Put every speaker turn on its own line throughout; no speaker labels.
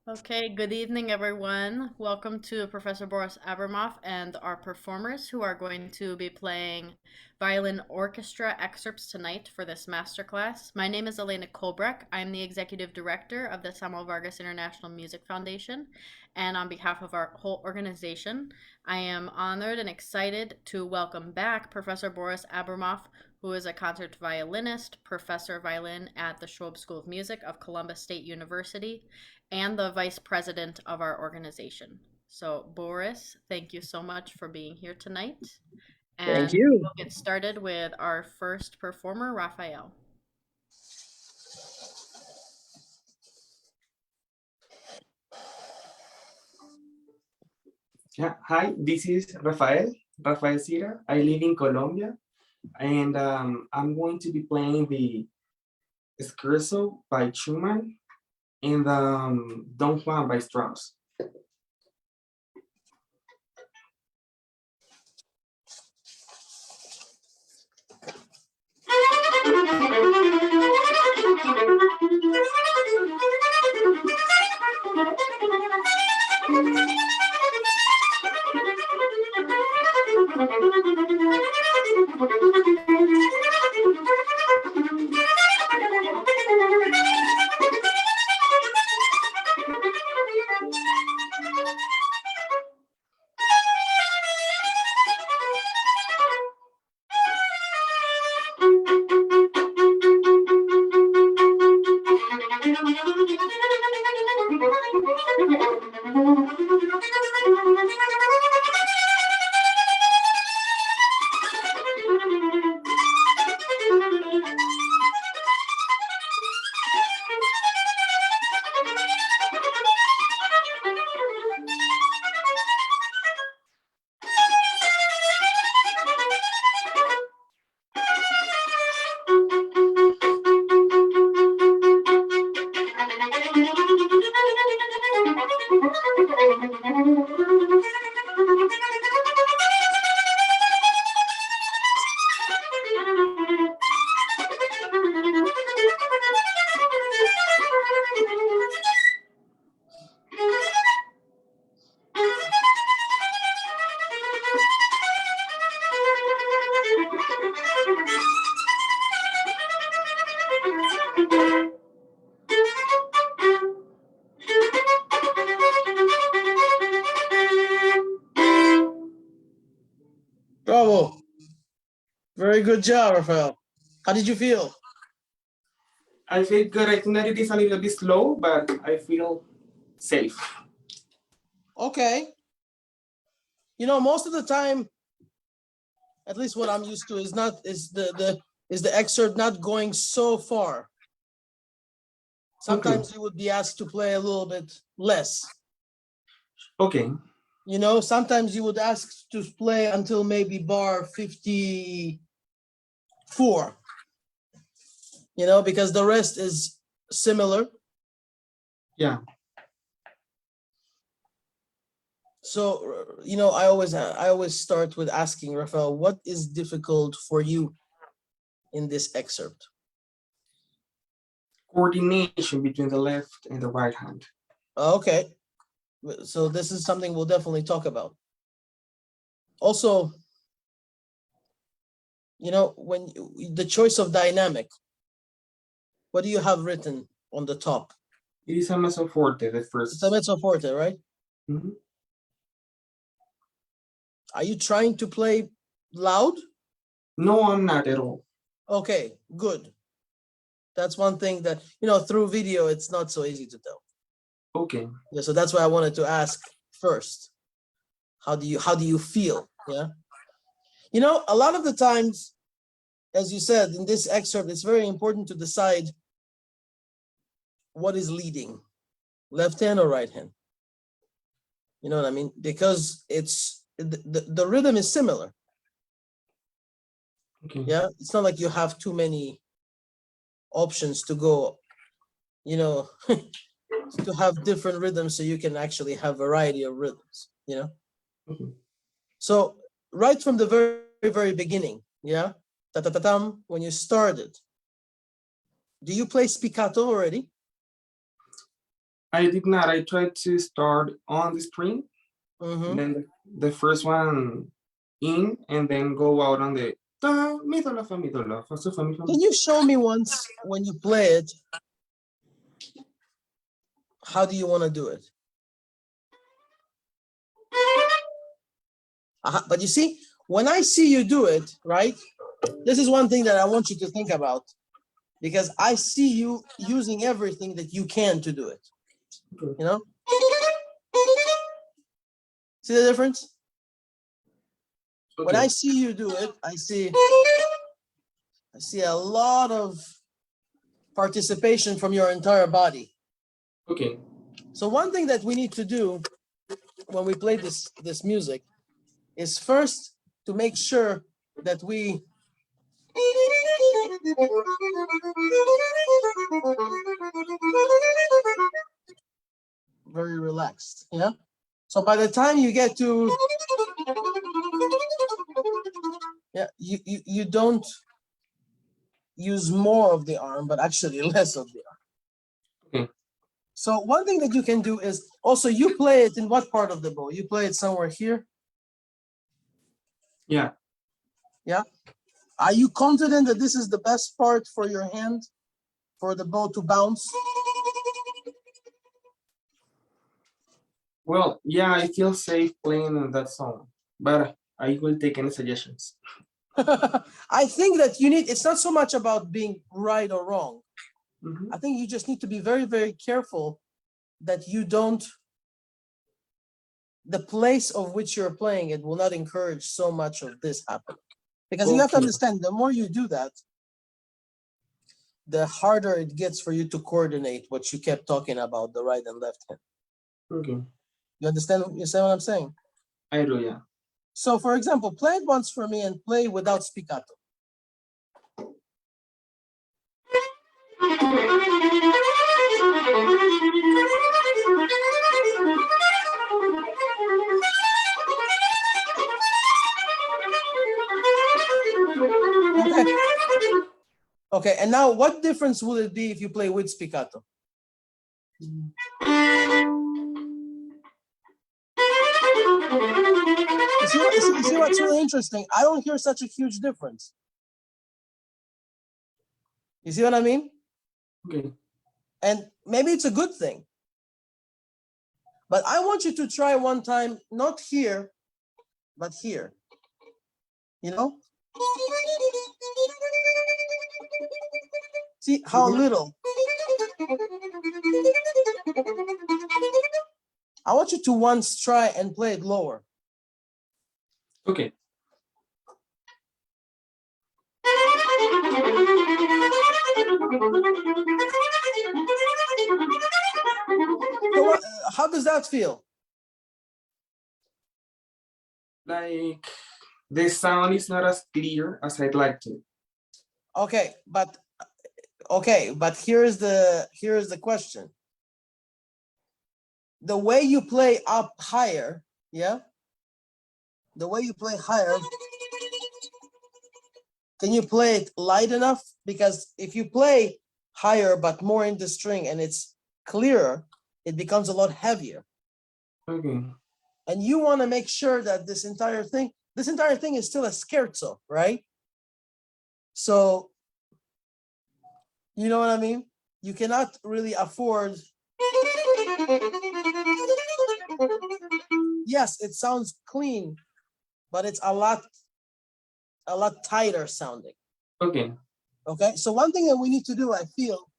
Okay, good evening, everyone. Welcome to Professor Boris Abramov and our performers who are going to be playing violin orchestra excerpts tonight for this masterclass. My name is Elena Kolbreck. I'm the executive director of the Samuel Vargas International Music Foundation, and on behalf of our whole organization, I am honored and excited to welcome back Professor Boris Abramov, who is a concert violinist, professor of violin at the Schwab School of Music of Columbia State University, and the vice president of our organization. So, Boris, thank you so much for being here tonight.
Thank
And
you.
we'll get started with our first performer, Rafael.
Yeah, hi, this is Rafael Sira. I live in Colombia, and I'm going to be playing the Scherzo by Schumann and Don Juan by Strauss.
Bravo. Very good job, Rafael. How did you feel?
I feel good. I think that it is a little bit slow, but I feel safe.
Okay. You know, most of the time, at least what I'm used to, is the excerpt not going so far. Sometimes you would be asked to play a little bit less.
Okay.
You know, sometimes you would ask to play until maybe bar 54. You know, because the rest is similar.
Yeah.
So, you know, I always start with asking Rafael, what is difficult for you in this excerpt?
Coordination between the left and the right hand.
Okay, so this is something we'll definitely talk about. Also, you know, when the choice of dynamic, what do you have written on the top?
It is a mezzo forte, the first.
It's a mezzo forte, right?
Mm-hmm.
Are you trying to play loud?
No, I'm not at all.
Okay, good. That's one thing that, you know, through video, it's not so easy to tell.
Okay.
Yeah, so that's why I wanted to ask first. How do you feel? Yeah. You know, a lot of the times, as you said in this excerpt, it's very important to decide what is leading, left hand or right hand. You know what I mean? Because it's the rhythm is similar.
Okay.
Yeah, it's not like you have too many options to go, you know, to have different rhythms so you can actually have variety of rhythms, you know?
Okay.
So right from the very beginning, yeah, ta-ta-ta-tam, when you started, do you play spiccato already?
I did not. I tried to start on the string, then the first one in, and then go out on the mi do la fa mi do la fa so fa mi fa.
Can you show me once when you play it? How do you want to do it? But you see, when I see you do it, right? This is one thing that I want you to think about, because I see you using everything that you can to do it. You know? See the difference?
Okay.
When I see you do it, I see a lot of participation from your entire body.
Okay.
So one thing that we need to do when we play this music is first to make sure that we very relaxed. Yeah. So by the time you get to you don't use more of the arm, but actually less of the arm.
Okay.
So one thing that you can do is also, you play it in what part of the bow? You play it somewhere here?
Yeah.
Yeah. Are you confident that this is the best part for your hand, for the bow to bounce?
Well, yeah, I feel safe playing on that song, but I will take any suggestions.
I think that you need, it's not so much about being right or wrong. I think you just need to be very, very careful that you don't, the place of which you're playing it will not encourage so much of this happening. Because you have to understand, the more you do that, the harder it gets for you to coordinate what you kept talking about, the right and left hand.
Okay.
You understand what I'm saying?
I do, yeah.
So for example, play it once for me and play without spiccato. Okay. Okay, and now what difference will it be if you play with spiccato? You see what's really interesting? I don't hear such a huge difference. You see what I mean?
Okay.
And maybe it's a good thing. But I want you to try one time, not here, but here. You know? See how little. I want you to once try and play it lower.
Okay.
So how does that feel?
Like the sound is not as clear as I'd like to.
Okay, but here is the question. The way you play up higher, yeah? The way you play higher, can you play it light enough? Because if you play higher but more in the string and it's clearer, it becomes a lot heavier.
Okay.
And you want to make sure that this entire thing is still a scherzo, right? So, you know what I mean? You cannot really afford. Yes, it sounds clean, but it's a lot tighter sounding.
Okay.
Okay, so one thing that we need to do, I feel,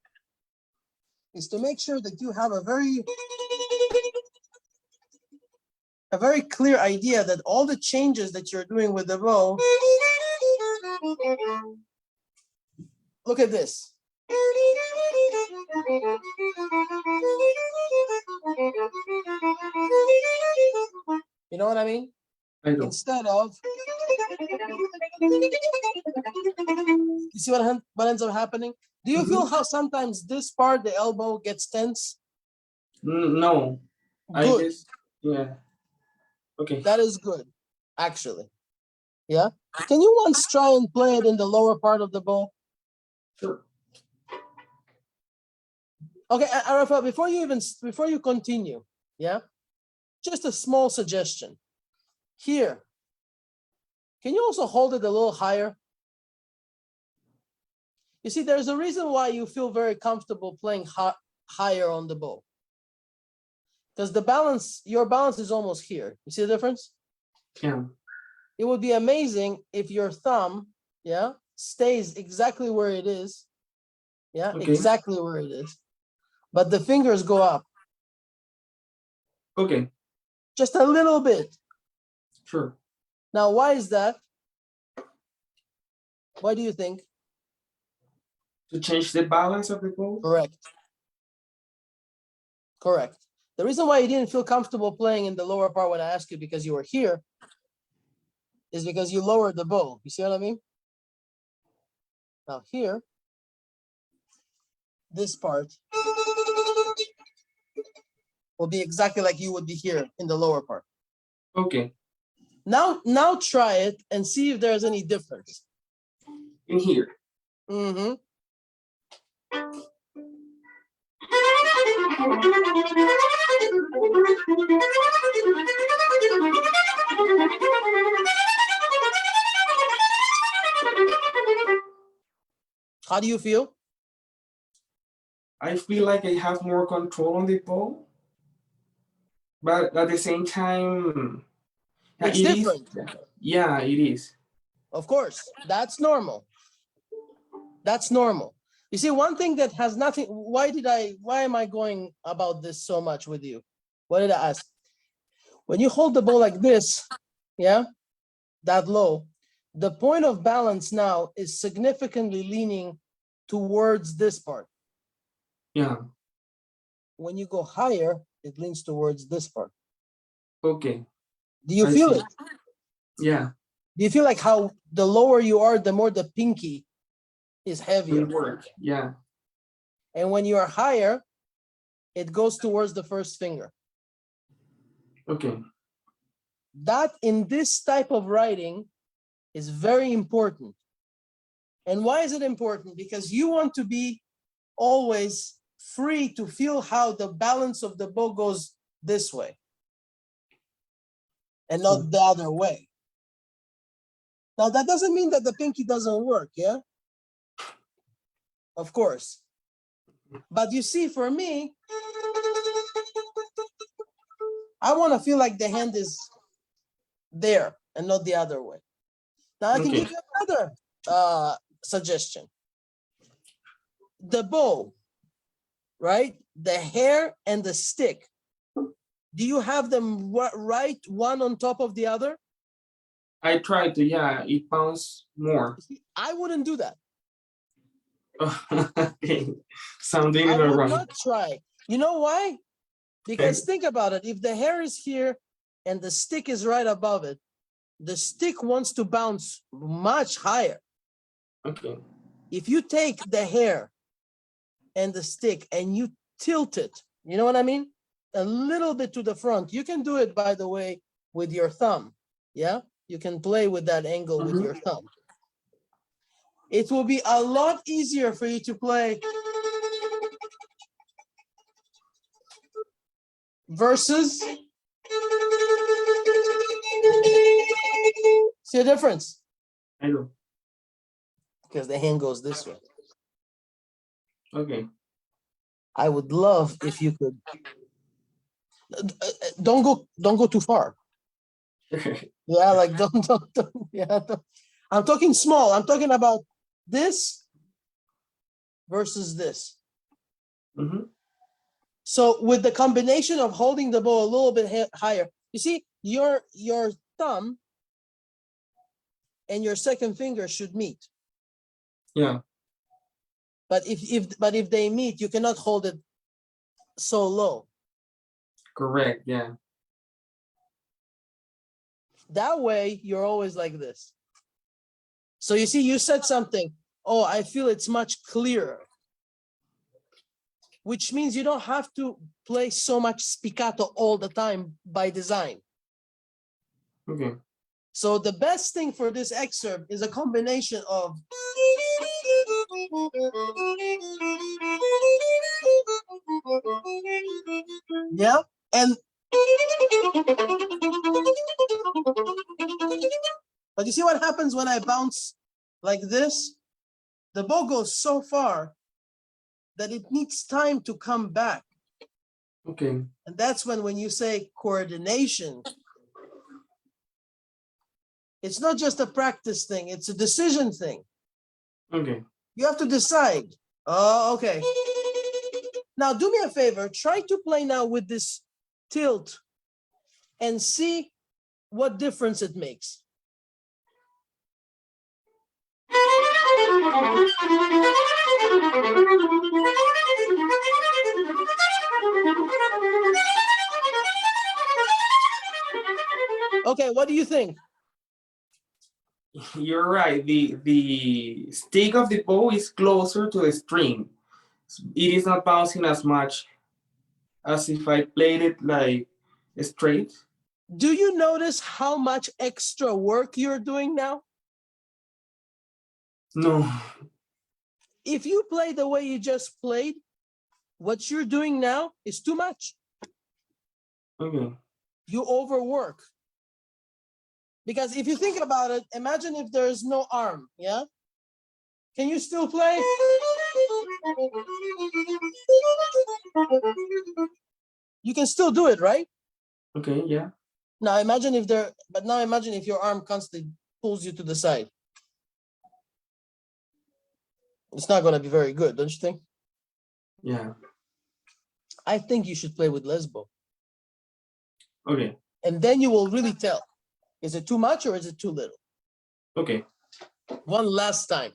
is to make sure that you have a very clear idea that all the changes that you're doing with the bow. Look at this. You know what I mean?
I do.
Instead of, you see what ends up happening? Do you feel how sometimes this part, the elbow, gets tense?
No.
Good.
I guess, yeah. Okay.
That is good, actually. Yeah? Can you once try and play it in the lower part of the bow?
Sure.
Okay, Rafael, before you continue, yeah, just a small suggestion. Here, can you also hold it a little higher? You see, there's a reason why you feel very comfortable playing higher on the bow. Because your balance is almost here. You see the difference?
Yeah.
It would be amazing if your thumb, yeah, stays exactly where it is. Yeah,
Okay.
exactly where it is. But the fingers go up.
Okay.
Just a little bit.
Sure.
Now, why is that? Why do you think?
To change the balance of the bow?
Correct. Correct. The reason why you didn't feel comfortable playing in the lower part when I asked you because you were here is because you lowered the bow. You see what I mean? Now here, this part will be exactly like you would be here in the lower part.
Okay.
Now try it and see if there's any difference.
In here.
Mm-hmm. How do you feel?
I feel like I have more control on the bow, but at the same time,
It's
it
different.
is. Yeah, it is.
Of course, that's normal. That's normal. You see, one thing that has nothing, why am I going about this so much with you? What did I ask? When you hold the bow like this, yeah, that low, the point of balance now is significantly leaning towards this part.
Yeah.
When you go higher, it leans towards this part.
Okay.
Do you
I
feel
see.
it?
Yeah.
Do you feel like how the lower you are, the more the pinky is heavier?
It work. Yeah.
And when you are higher, it goes towards the first finger.
Okay.
That in this type of writing is very important. And why is it important? Because you want to be always free to feel how the balance of the bow goes this way and not the other way. Now, that doesn't mean that the pinky doesn't work, yeah? Of course. But you see, for me, I want to feel like the hand is there and not the other way. Now, I can give you another suggestion. The bow, right? The hair and the stick. Do you have them right one on top of the other?
I try to, yeah, it bounce more.
I wouldn't do that.
Okay. Something
I would
wrong.
not try. You know why? Because think about it. If the hair is here and the stick is right above it, the stick wants to bounce much higher.
Okay.
If you take the hair and the stick and you tilt it, you know what I mean? A little bit to the front. You can do it, by the way, with your thumb. Yeah? You can play with that angle with your thumb. It will be a lot easier for you to play versus. See a difference?
I do.
Because the hand goes this way.
Okay.
I would love if you could. Don't go too far. Yeah, like don't yeah. I'm talking small. I'm talking about this versus this. So with the combination of holding the bow a little bit higher, you see, your thumb and your second finger should meet.
Yeah.
But if they meet, you cannot hold it so low.
Correct. Yeah.
That way, you're always like this. So you see, you said something. Oh, I feel it's much clearer. Which means you don't have to play so much spiccato all the time by design.
Okay.
So the best thing for this excerpt is a combination of Yeah, and but you see what happens when I bounce like this? The bow goes so far that it needs time to come back.
Okay.
And that's when you say coordination, it's not just a practice thing, it's a decision thing.
Okay.
You have to decide. Oh, okay. Now do me a favor, try to play now with this tilt and see what difference it makes. Okay, what do you think?
You're right. The stick of the bow is closer to the string. It is not bouncing as much as if I played it like straight.
Do you notice how much extra work you're doing now?
No.
If you play the way you just played, what you're doing now is too much.
Okay.
You overwork. Because if you think about it, imagine if there's no arm, yeah? Can you still play? You can still do it, right?
Okay, yeah.
Now imagine if imagine if your arm constantly pulls you to the side. It's not going to be very good, don't you think?
Yeah.
I think you should play with lesbo.
Okay.
And then you will really tell. Is it too much or is it too little?
Okay.
One last time.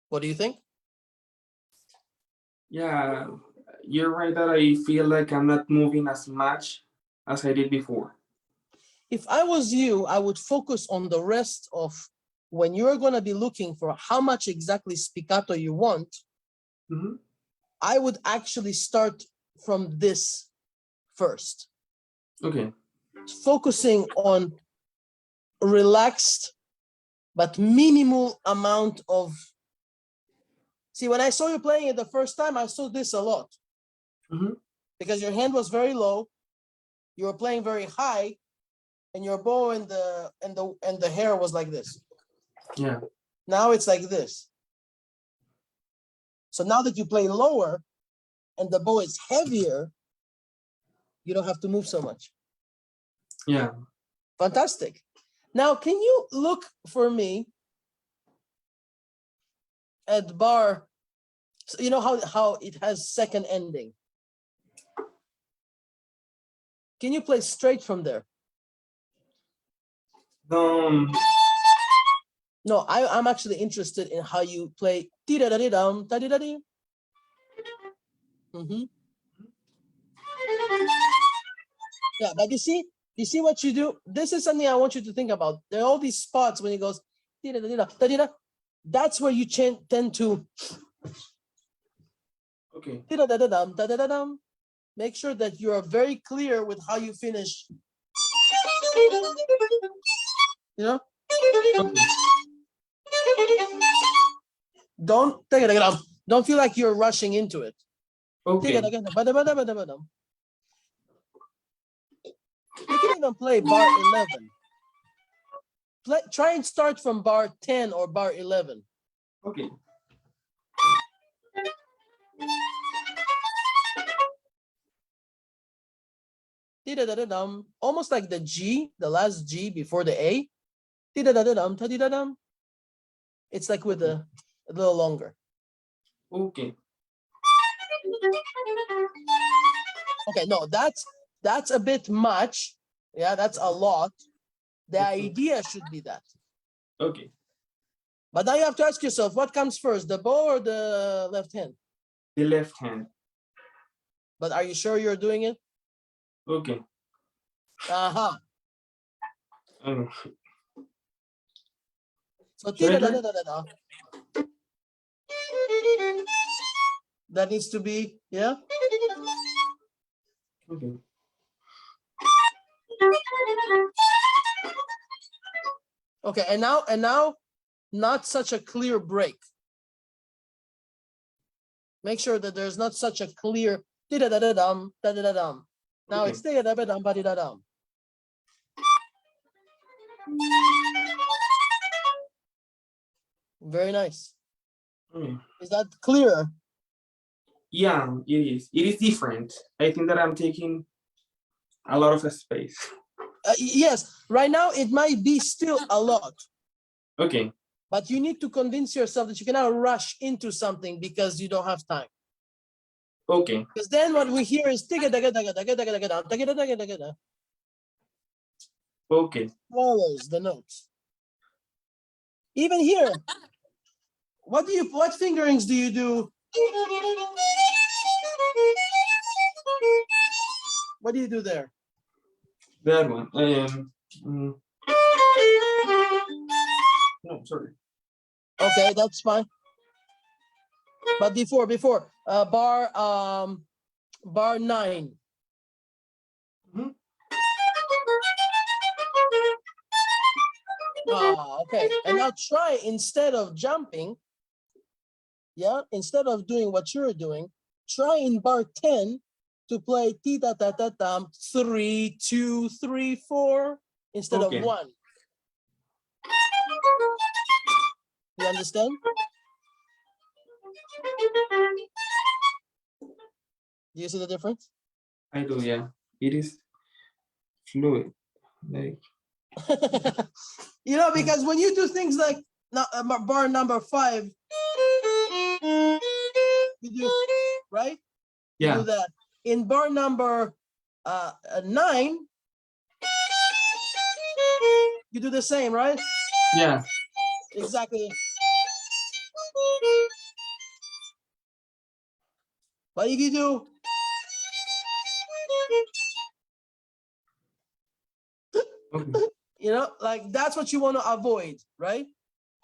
What do you think?
Yeah, you're right that I feel like I'm not moving as much as I did before.
If I was you, I would focus on the rest of when you're going to be looking for how much exactly spiccato you want.
Mm-hmm.
I would actually start from this first.
Okay.
Focusing on relaxed but minimal amount of. See, when I saw you playing it the first time, I saw this a lot.
Mm-hmm.
Because your hand was very low, you were playing very high, and your bow and the hair was like this.
Yeah.
Now it's like this. So now that you play lower and the bow is heavier, you don't have to move so much.
Yeah.
Fantastic. Now, can you look for me at bar? So you know how it has second ending. Can you play straight from there? No, I'm actually interested in how you play. Mm-hmm. Yeah, but you see what you do? This is something I want you to think about. There are all these spots when it goes, that's where you tend to
Okay.
make sure that you are very clear with how you finish. You know? Don't feel like you're rushing into it.
Okay.
You can even play bar 11. Try and start from bar 10 or bar 11.
Okay.
Almost like the G, the last G before the A. It's like with a little longer.
Okay.
Okay, no, that's a bit much. Yeah, that's a lot. The idea should be that.
Okay.
But now you have to ask yourself, what comes first, the bow or the left hand?
The left hand.
But are you sure you're doing it?
Okay.
Uh-huh. So that needs to be, yeah?
Okay.
Okay, and now, not such a clear break. Make sure that there's not such a clear da-da-da-da-dum, da-da-da-dum. Now
Okay.
it's da-da-da-dum, ba-da-da-dum. Very nice.
Okay.
Is that clear?
Yeah, it is. It is different. I think that I'm taking a lot of space.
Yes, right now it might be still a lot,
Okay.
but you need to convince yourself that you cannot rush into something because you don't have time.
Okay.
Because then what we hear is
Okay.
follows the notes. Even here, what fingerings do you do? What do you do there?
That one. Mm, no, sorry.
Okay, that's fine. But before bar 9.
Mhm.
Okay. And now try, instead of jumping, instead of doing what you're doing, try in bar 10 to play ti ta ta ta tam 3 2 3 4 instead of
Okay.
1. You understand? Do you see the difference?
I do, yeah. It is fluid. Like,
Because when you do things like bar number 5, you do, right? You do
yeah.
that. In bar number 9, you do the same, right?
Yeah.
Exactly. But if you do,
Okay.
like that's what you want to avoid, right?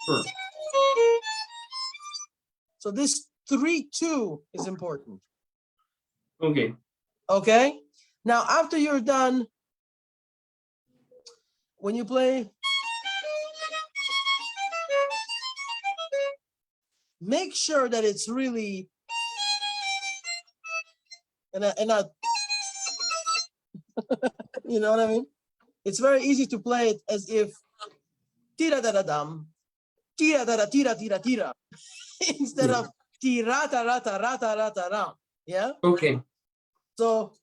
Sure.
So this 3 2 is important.
Okay.
Okay. Now, after you're done, when you play, make sure that it's really and you know what I mean? It's very easy to play it as if tira da da dum, tira da da tira tira tira, instead of tirata rata rata rata ram. Yeah.
Okay.
So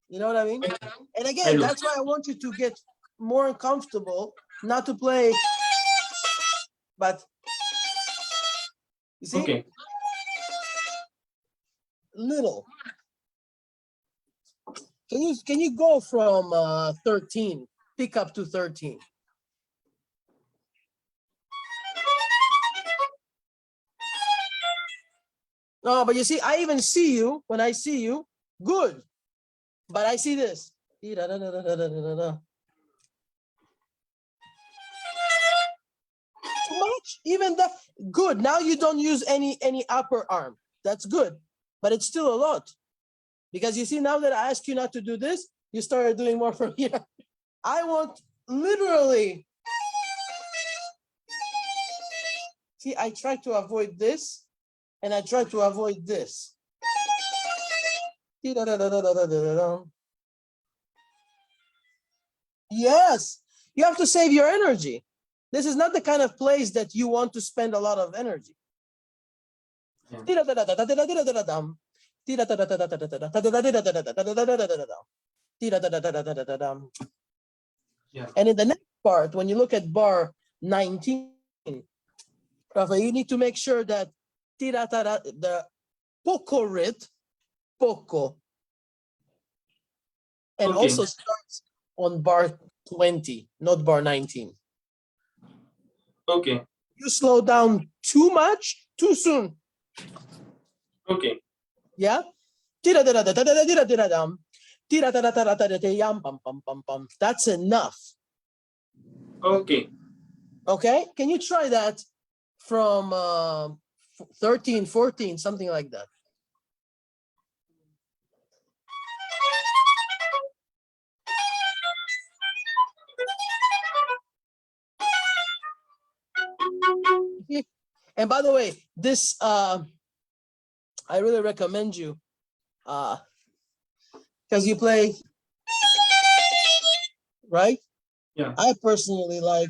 you know what I mean? And
I
again,
do.
that's why I want you to get more comfortable, not to play, but you see,
Okay.
little. Can you go from 13, pick up to 13? No, but you see, I even see you when I see you, good. But I see this. Too much? Even that good. Now you don't use any upper arm. That's good. But it's still a lot. Because you see, now that I ask you not to do this, you started doing more from here. I want literally. See, I try to avoid this, and I try to avoid this. Yes, you have to save your energy. This is not the kind of place that you want to spend a lot of energy.
Yeah.
And in the next part, when you look at bar 19, Rafael, you need to make sure that the poco rit, poco, and
Okay.
also starts on bar 20, not bar 19.
Okay.
You slow down too much, too soon.
Okay.
Yeah? That's enough.
Okay.
Okay? Can you try that from 13, 14, something like that. And by the way, this I really recommend you because you play, right?
Yeah.
I personally like.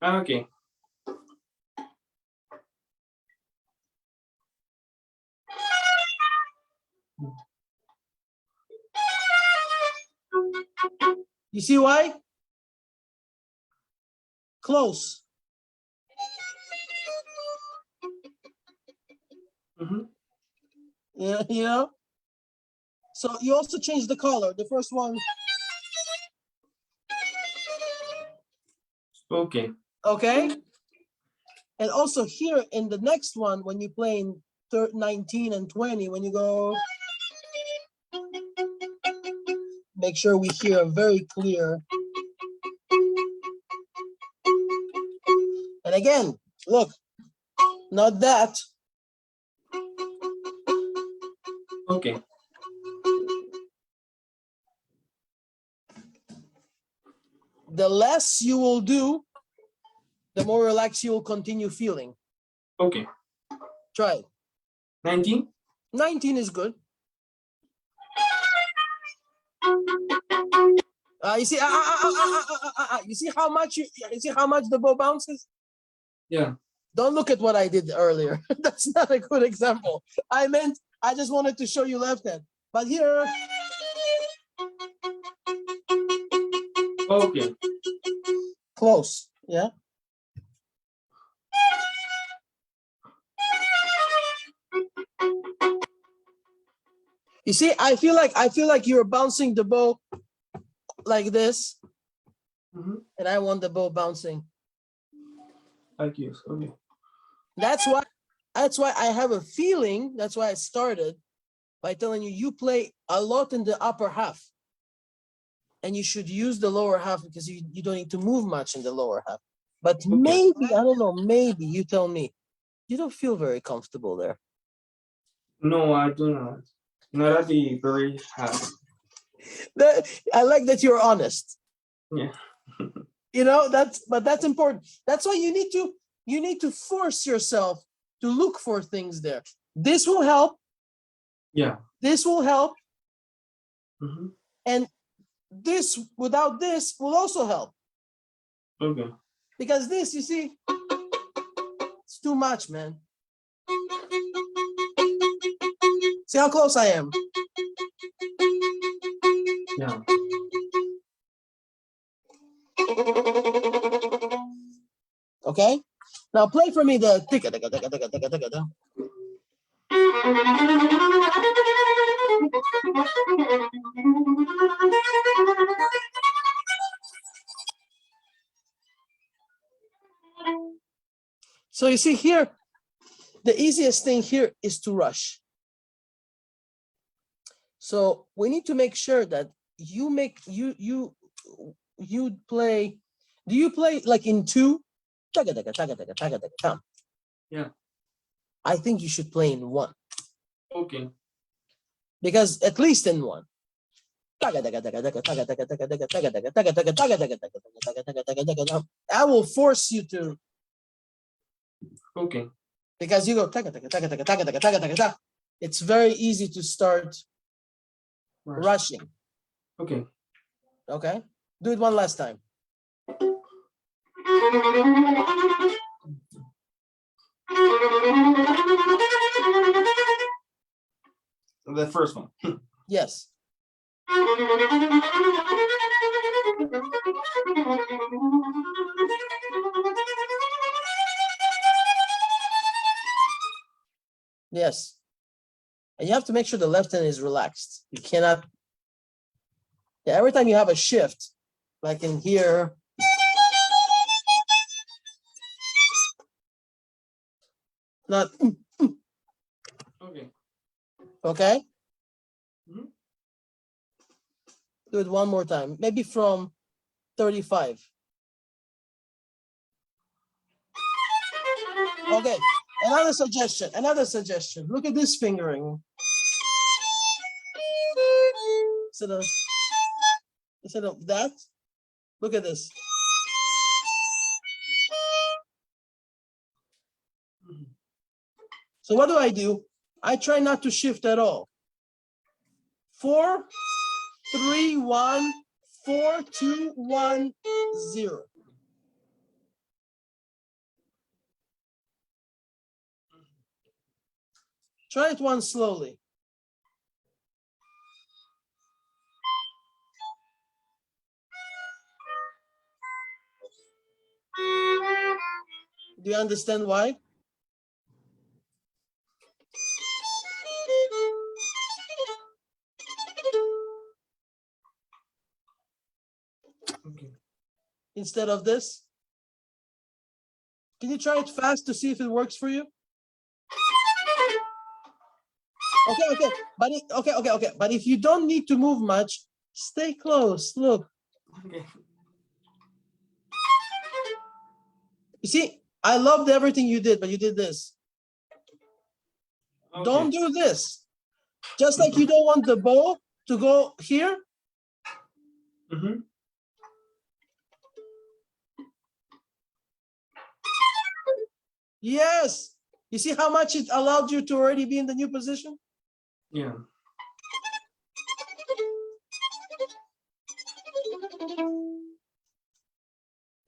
Okay.
You see why? Close. Yeah, you know. So you also change the color. The first one.
Okay.
Okay. And also here in the next one, when you play in 19 and 20, when you go, make sure we hear very clear. And again, look, not that.
Okay.
The less you will do, the more relaxed you will continue feeling.
Okay.
Try it.
19?
19 is good. You see, you see how much the bow bounces?
Yeah.
Don't look at what I did earlier. That's not a good example. I just wanted to show you left hand. But here.
Okay.
Close, yeah. You see, I feel like you're bouncing the bow like this, and I want the bow bouncing.
Like you. Okay.
That's why I have a feeling. That's why I started by telling you play a lot in the upper half, and you should use the lower half because you don't need to move much in the lower half. But
Okay.
maybe, I don't know, maybe you tell me, you don't feel very comfortable there.
No, I do not. Not at the very half.
I like that you're honest.
Yeah.
You know, that's important. That's why you need to force yourself to look for things there. This will help.
Yeah.
This will help.
Mm-hmm.
And this, without this, will also help.
Okay.
Because this, you see, it's too much, man. See how close I am?
Yeah.
Okay? Now play for me the ticka ticka ticka ticka ticka ticka ticka. So you see here, the easiest thing here is to rush. So we need to make sure that you play. Do you play like in two?
Yeah.
I think you should play in one.
Okay.
Because at least in one. I will force you to.
Okay.
Because you go. It's very easy to start rushing.
Okay.
Okay? Do it one last time.
The first one.
Yes. Yes. And you have to make sure the left hand is relaxed. You cannot. Yeah, every time you have a shift, like in here. Not.
Okay.
Okay?
Mm-hmm.
Do it one more time. Maybe from 35. Okay, another suggestion, another suggestion. Look at this fingering. Instead of that, look at this. So what do? I try not to shift at all. 4, 3, 1, 4, 2, 1, 0. Try it once slowly. Do you understand why?
Okay.
Instead of this? Can you try it fast to see if it works for you? Okay. But if you don't need to move much, stay close. Look.
Okay.
You see, I loved everything you did, but you did this.
Okay.
Don't do this. Just like you don't want the bow to go here.
Mm-hmm.
Yes. You see how much it allowed you to already be in the new position?
Yeah.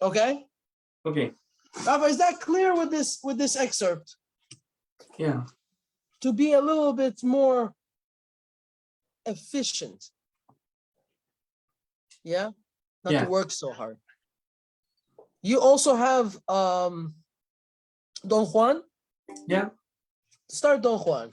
Okay.
Okay.
Rafa, is that clear with this excerpt?
Yeah.
To be a little bit more efficient. Yeah. Not
Yeah.
to work so hard. You also have Don Juan.
Yeah.
Start Don Juan.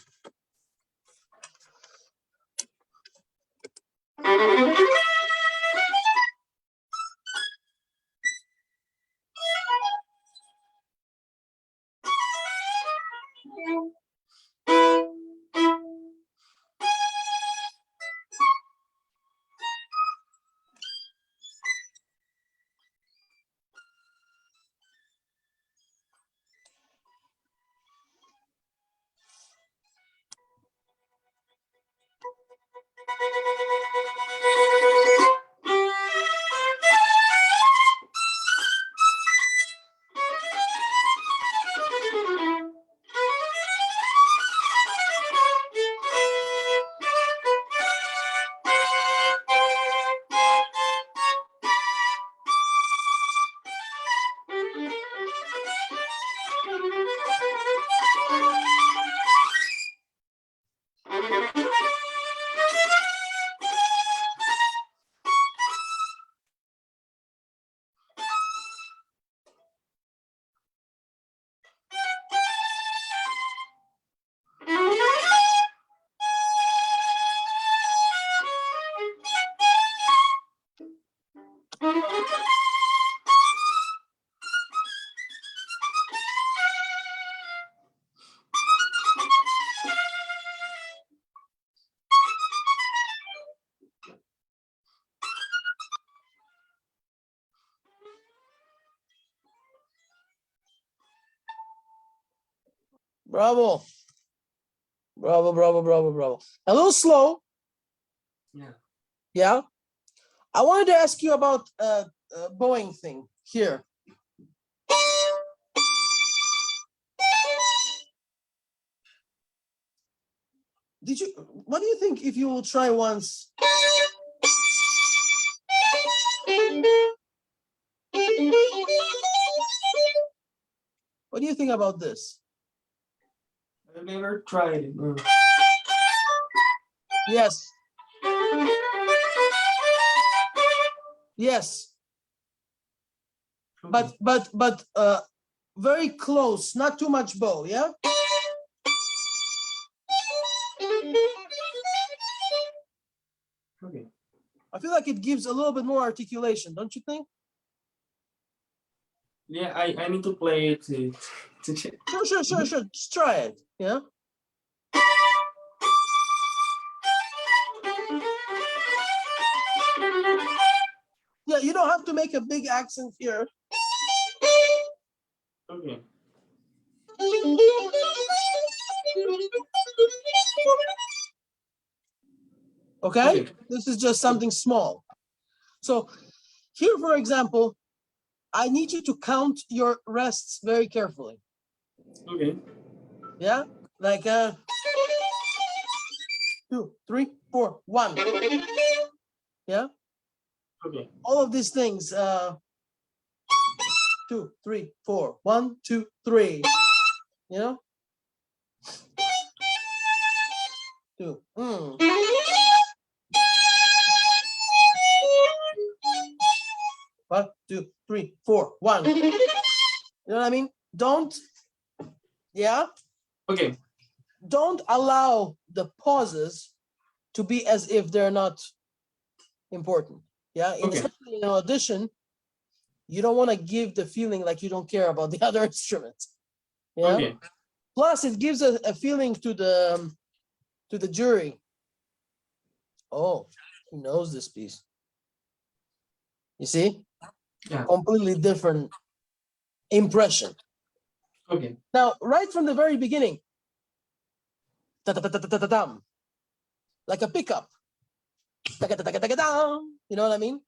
Bravo. Bravo, bravo, bravo, bravo. A little slow.
Yeah.
Yeah. I wanted to ask you about bowing thing here. What do you think if you will try once? What do you think about this?
I've never tried it. No.
Yes. Yes.
Okay.
But very close, not too much bow, yeah?
Okay.
I feel like it gives a little bit more articulation, don't you think?
Yeah, I need to play it to check.
Sure. Just try it, yeah? Yeah, you don't have to make a big accent here.
Okay.
Okay? This is just something small. So here, for example, I need you to count your rests very carefully.
Okay.
Yeah? Like 2, 3, 4, 1. Yeah?
Okay.
All of these things. 2, 3, 4. 1, 2, 3. You know? 2. 1, 2, 3, 4. 1. You know what I mean? Don't. Yeah?
Okay.
Don't allow the pauses to be as if they're not important. Yeah? Especially in an audition, you don't want to give the feeling like you don't care about the other instruments. Yeah.
Okay.
Plus, it gives a feeling to the jury. Oh, he knows this piece. You see?
Yeah.
Completely different impression.
Okay.
Now, right from the very beginning, ta-ta-ta-ta-ta-ta-dam, like a pickup. Ta-ta-ta-ta-ta-ta-dam. You know what I mean?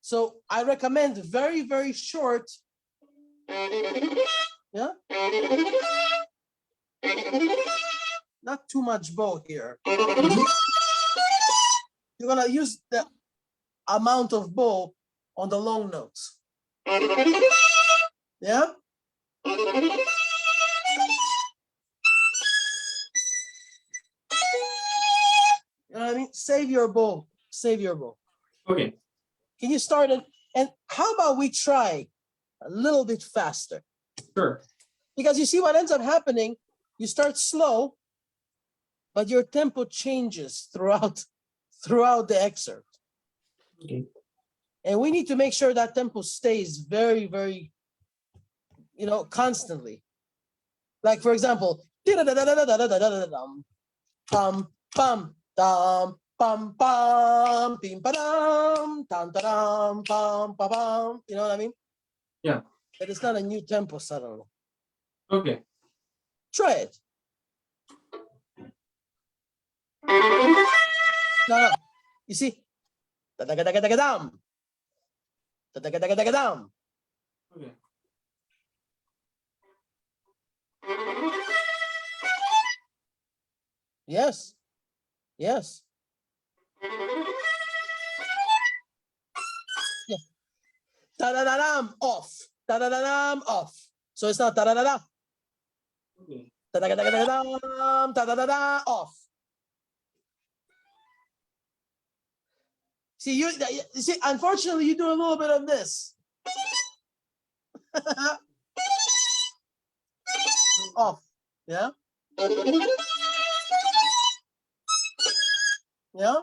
So I recommend very, very short. Yeah. Not too much bow here. You're gonna use the amount of bow on the long notes. Yeah. You know what I mean? Save your bow. Save your bow.
Okay.
Can you start it? And how about we try a little bit faster?
Sure.
Because you see what ends up happening, you start slow, but your tempo changes throughout the excerpt.
Okay.
And we need to make sure that tempo stays very, very, constantly. Like, for example, pam, pam, dam, pam, pam, pim, padam, tam, tadam, pam, pam, pam. You know what I mean?
Yeah.
But it's not a new tempo suddenly.
Okay.
Try it. No. You see? Da-da-ga-da-ga-da-ga-dam. Da-da-ga-da-ga-da-ga-dam.
Okay.
Yes. Yes. Yeah. Da-da-da-dam, off. Da-da-da-dam, off. So it's not da-da-da-da.
Okay.
Da-da-ga-da-ga-da-dam, da-da-da-da, off. See, you see, unfortunately, you do a little bit of this. Off. Yeah? Yeah?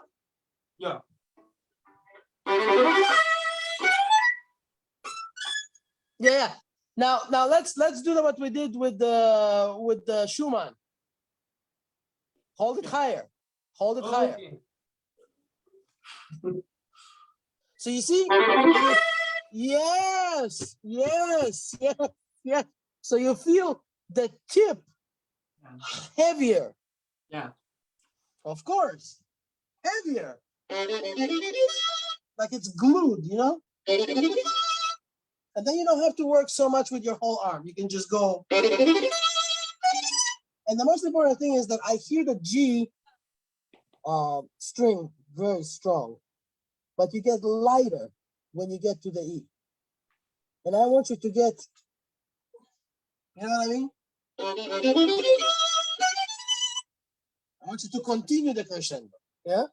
Yeah.
Yeah. Now let's do what we did with the Schumann. Hold it higher. Hold it higher.
Okay.
So you see? Yes. So you feel the tip heavier.
Yeah.
Of course. Heavier. Like it's glued, And then you don't have to work so much with your whole arm. You can just go. And the most important thing is that I hear the G string very strong, but you get lighter when you get to the E. And I want you to get, you know what I mean? I want you to continue the crescendo. Yeah?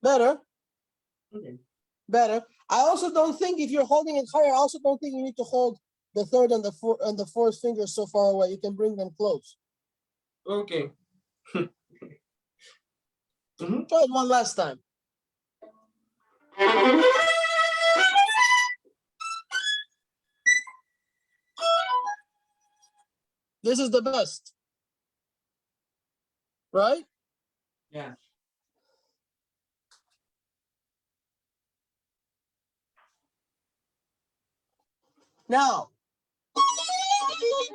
Better.
Okay.
Better. I also don't think if you're holding it higher, I also don't think you need to hold the third and the fourth fingers so far away. You can bring them close.
Okay.
Try it one last time. This is the best. Right?
Yeah.
Now,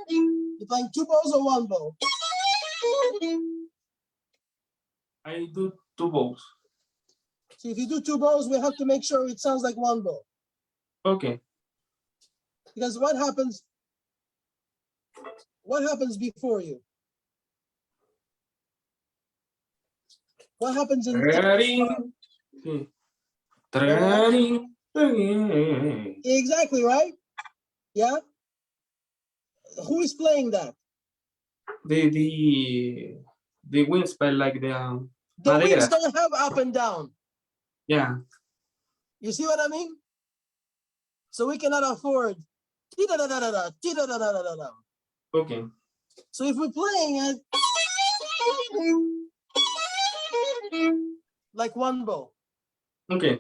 you're playing two bows or one bow?
I do two bows.
See, if you do two bows, we have to make sure it sounds like one bow.
Okay.
Because what happens before you? What happens in exactly, right? Yeah. Who is playing that?
The winds by like the
The winds
madera.
don't have up and down.
Yeah.
You see what I mean? So we cannot afford
Okay.
so if we're playing it like one bow,
Okay.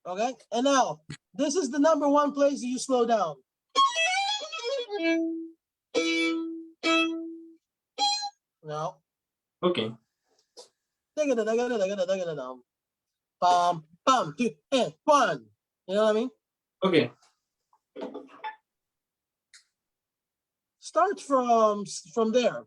okay? And now, this is the number one place you slow down. No.
Okay.
Bam, bam, two, and one. You know what I mean?
Okay.
Start from there.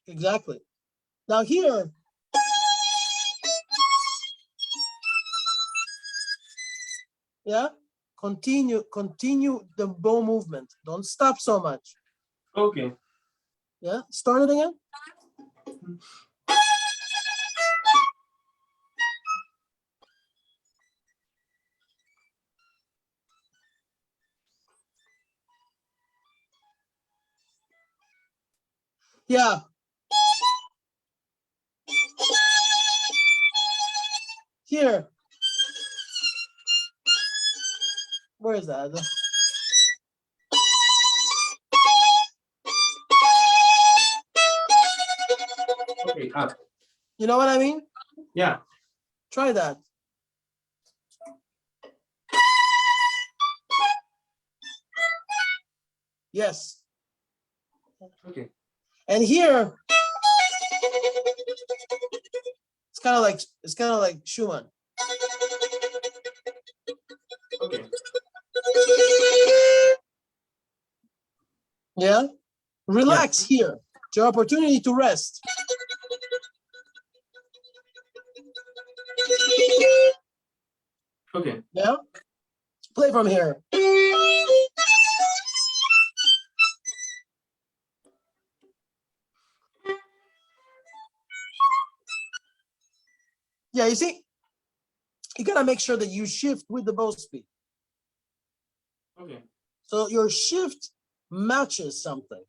Exactly. Now here, yeah, continue the bow movement. Don't stop so much.
Okay.
Yeah, start it again. Yeah. Here. Where is that?
Okay. Up.
You know what I mean?
Yeah.
Try that. Yes.
Okay.
And here, it's kind of like Schumann.
Okay.
Yeah. Relax here. It's your opportunity to rest.
Okay.
Yeah. Play from here. Yeah, you see, you gotta make sure that you shift with the bow speed.
Okay.
So your shift matches something.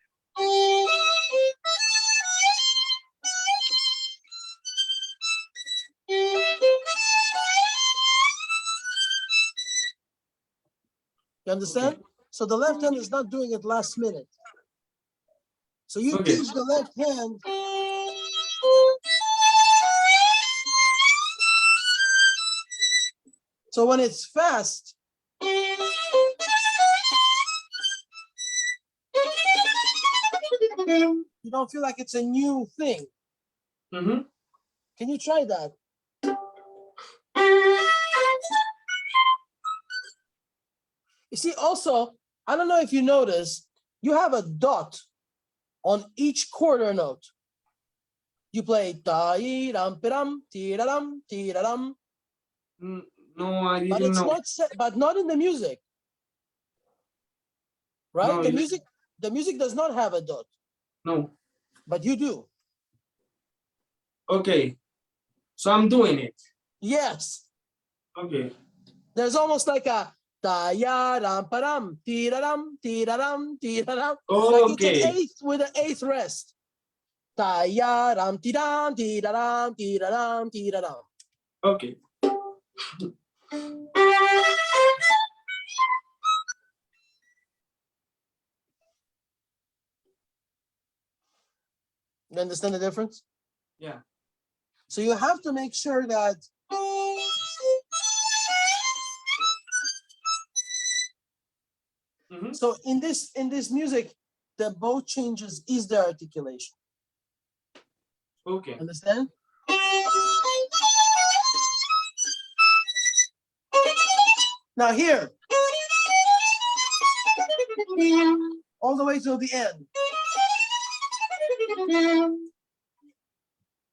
You understand?
Okay.
So the left hand is not doing it last minute. So you
Okay.
teach the left hand. So when it's fast, you don't feel like it's a new thing.
Mm-hmm.
Can you try that? You see, also, I don't know if you notice, you have a dot on each quarter note. You play ta-ram, piram, tiraram, tiraram.
No, I
But
didn't
it's
know.
not set, but not in the music. Right?
No,
The music does not have a dot,
no.
but you do.
Okay. So I'm doing it.
Yes.
Okay.
There's almost like a ta-ya-ram, param, tiraram, tiraram, tiraram. Like it's an
Okay.
eighth with an eighth rest. Ta-ya-ram, tiram, tiraram, tiraram, tiraram.
Okay.
You understand the difference?
Yeah.
So you have to make sure that so in this music, the bow changes is the articulation.
Okay.
Understand? Now here, all the way to the end.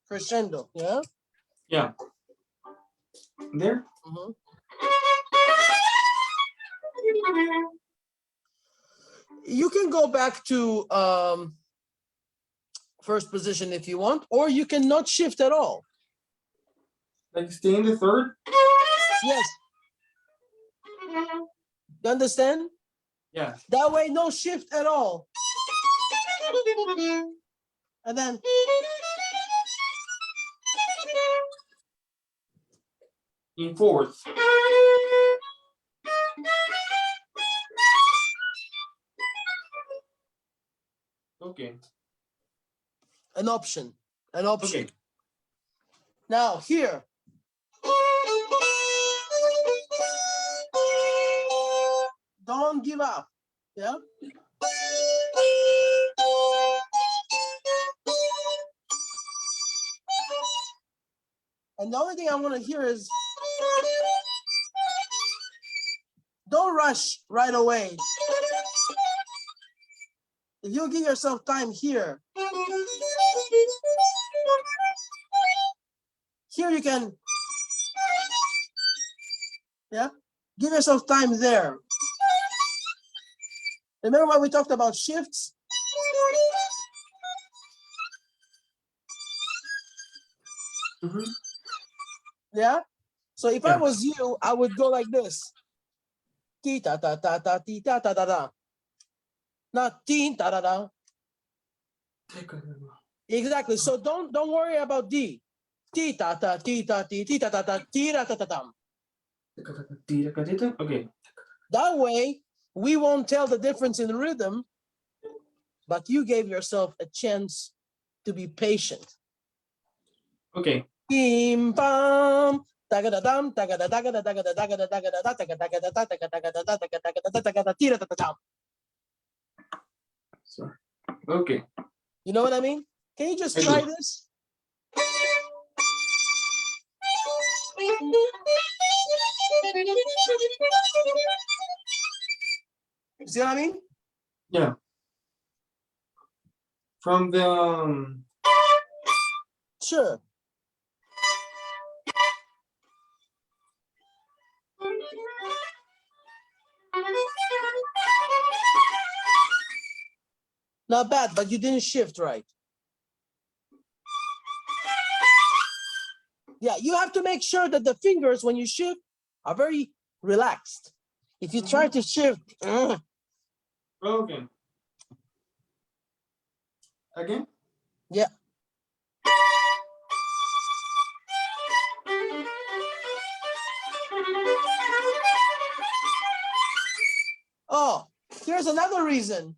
Crescendo, yeah?
Yeah. There?
Mhm. You can go back to first position if you want, or you can not shift at all.
Like stay in the third?
Yes. You understand?
Yeah.
That way, no shift at all. And then
In fourth. Okay.
an option. An option.
Okay.
Now here. Don't give up. Yeah. And the only thing I want to hear is don't rush right away. If you give yourself time here, here you can, yeah, give yourself time there. Remember when we talked about shifts?
Mm-hmm.
Yeah. So if I
Yeah.
was you, I would go like this. Ti ta ta ta ta ti ta ta ta ta. Not ti ta ta ta. Exactly. So don't worry about D. Ti ta ta ti ta ti ti ta ta ta ti ta ta ta ta.
Okay.
That way, we won't tell the difference in rhythm, but you gave yourself a chance to be patient.
Okay.
Bim bam. Tagadadam, tagada tagada tagada tagada tagada tagada tagada tagada tagada tagada tagada tira ta ta ta.
Sorry. Okay.
You know what I mean? Can you just
I
try
do.
this? See what I mean?
Yeah. From the
Sure. Not bad, but you didn't shift right. Yeah, you have to make sure that the fingers, when you shift, are very relaxed. If you try to shift,
okay. Again?
yeah. Oh, here's another reason.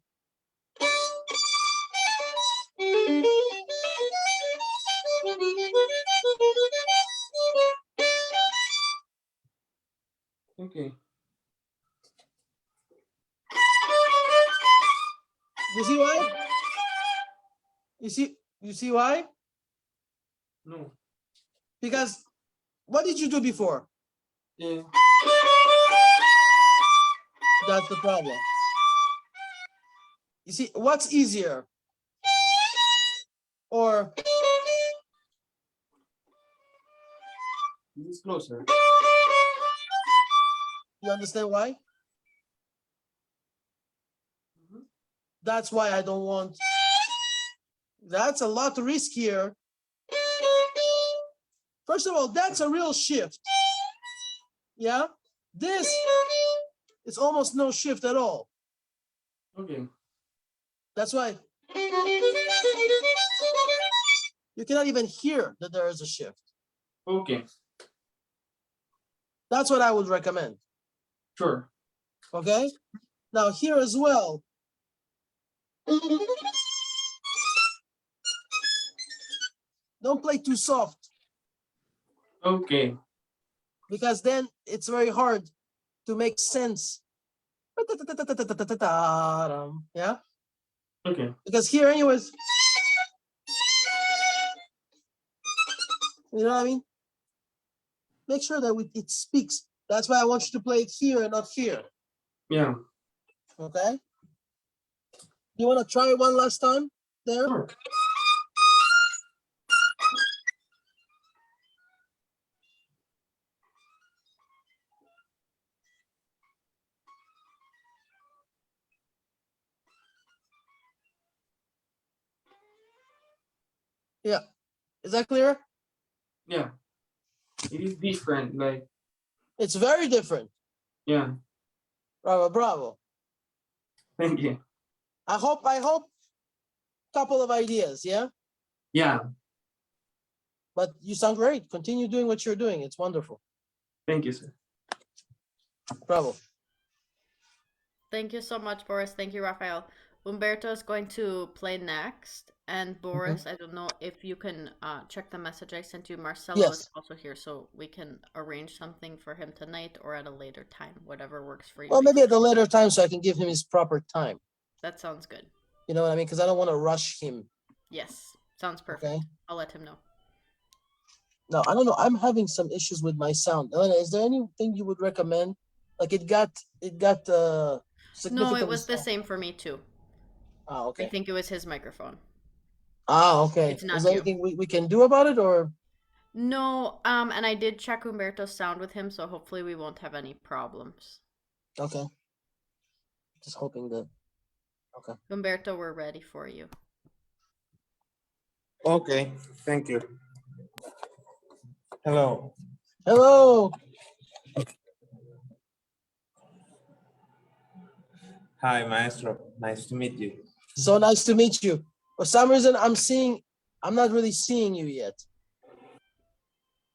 Okay.
You see why? You see why?
No.
Because what did you do before?
Yeah.
That's the problem. You see, what's easier? Or
This is closer.
you understand why? That's why I don't want. That's a lot riskier. First of all, that's a real shift. Yeah? This is almost no shift at all.
Okay.
That's why you cannot even hear that there is a shift.
Okay.
That's what I would recommend.
Sure.
Okay? Now here as well. Don't play too soft.
Okay.
Because then it's very hard to make sense. Yeah.
Okay.
Because here, anyways, you know what I mean? Make sure that it speaks. That's why I want you to play it here and not here.
Yeah.
Okay. You want to try it one last time there?
Sure.
Yeah. Is that clear?
Yeah. It is different. Like,
It's very different.
yeah.
Bravo, bravo.
Thank you.
I hope couple of ideas, yeah?
Yeah.
But you sound great. Continue doing what you're doing. It's wonderful.
Thank you, sir.
Bravo.
Thank you so much, Boris. Thank you, Rafael. Humberto is going to play next. And Boris, I don't know if you can check the message I sent you. Marcelo is
Yes.
also here, so we can arrange something for him tonight or at a later time, whatever works for you.
Well, maybe at a later time so I can give him his proper time.
That sounds good.
You know what I mean? Because I don't want to rush him.
Yes, sounds perfect.
Okay.
I'll let him know.
No, I don't know. I'm having some issues with my sound. Elena, is there anything you would recommend? Like it got
No,
significantly
it was the
soft.
same for me too.
Ah,
I
okay.
think it was his microphone.
Ah, okay.
It's not
Is there
you.
anything we can do about it or?
No, and I did check Humberto's sound with him, so hopefully we won't have any problems.
Okay. Just hoping that. Okay.
Humberto, we're ready for you.
Okay, thank you. Hello.
Hello.
Hi, Maestro. Nice to meet you.
So nice to meet you. For some reason, I'm not really seeing you yet.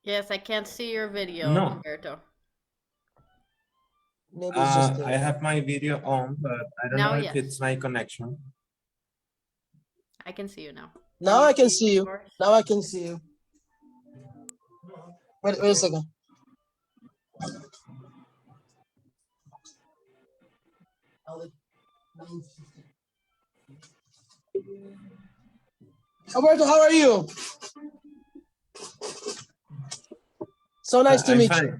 Yes, I can't see your video,
No.
Humberto.
Maybe it's just.
I have my video on, but I don't
Now,
know if
yes.
it's my connection.
I can see you now.
Now I can
see
see you.
Boris?
Now I can see you. Wait a second. Alberto, how are you? So nice to
I'm
meet
fine.
you.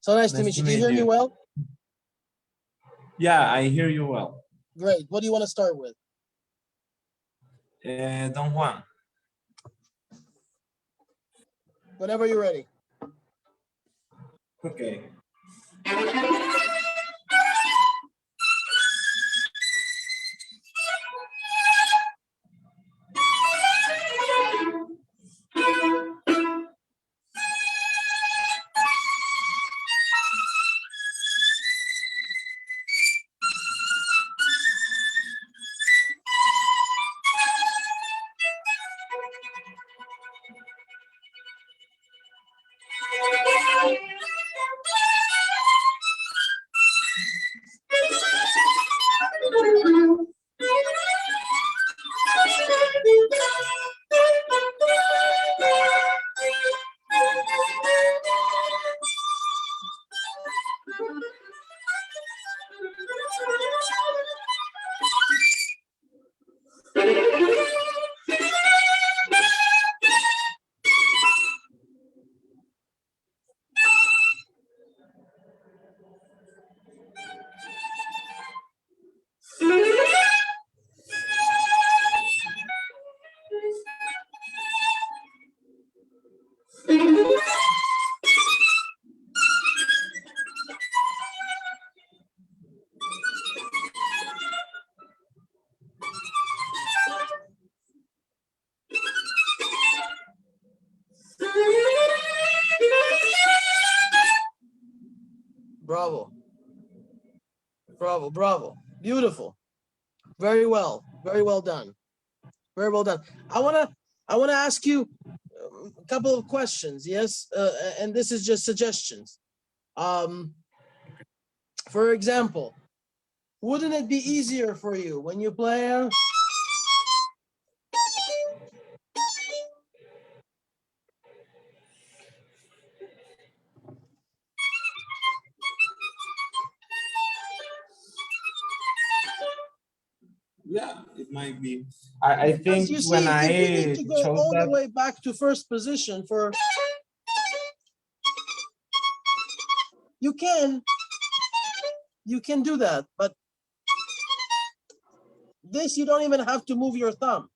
So nice to
Nice
meet
to
you. Do you
meet
hear me
you.
well?
Yeah, I hear you well.
Great. What do you want to start with?
Don Juan.
Whenever you're ready.
Okay.
Bravo. Bravo, bravo. Beautiful. Very well. Very well done. Very well done. I wanna ask you a couple of questions. Yes, and this is just suggestions. For example, wouldn't it be easier for you when you play
might be.
I
Because
think
you see,
when
if you need
I
to go
chose
all the
that,
way back to first position for, you can do that, but this, you don't even have to move your thumb.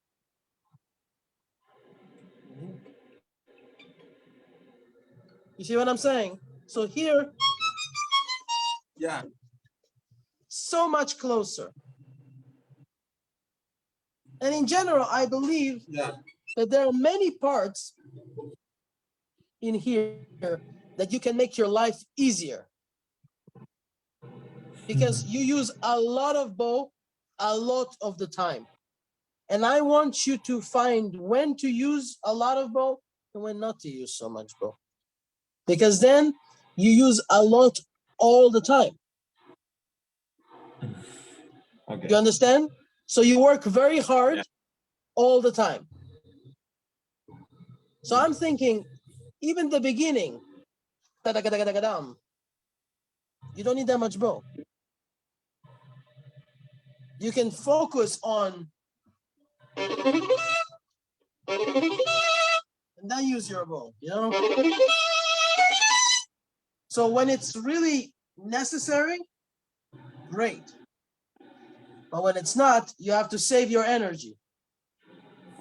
You see what I'm saying? So here,
Yeah.
so much closer. And in general, I believe
Yeah.
that there are many parts in here that you can make your life easier. Because you use a lot of bow a lot of the time. And I want you to find when to use a lot of bow and when not to use so much bow. Because then you use a lot all the time.
Okay.
You understand? So you work very hard all the time. So I'm thinking, even the beginning, you don't need that much bow. You can focus on and then use your bow, you know? So when it's really necessary, great. But when it's not, you have to save your energy.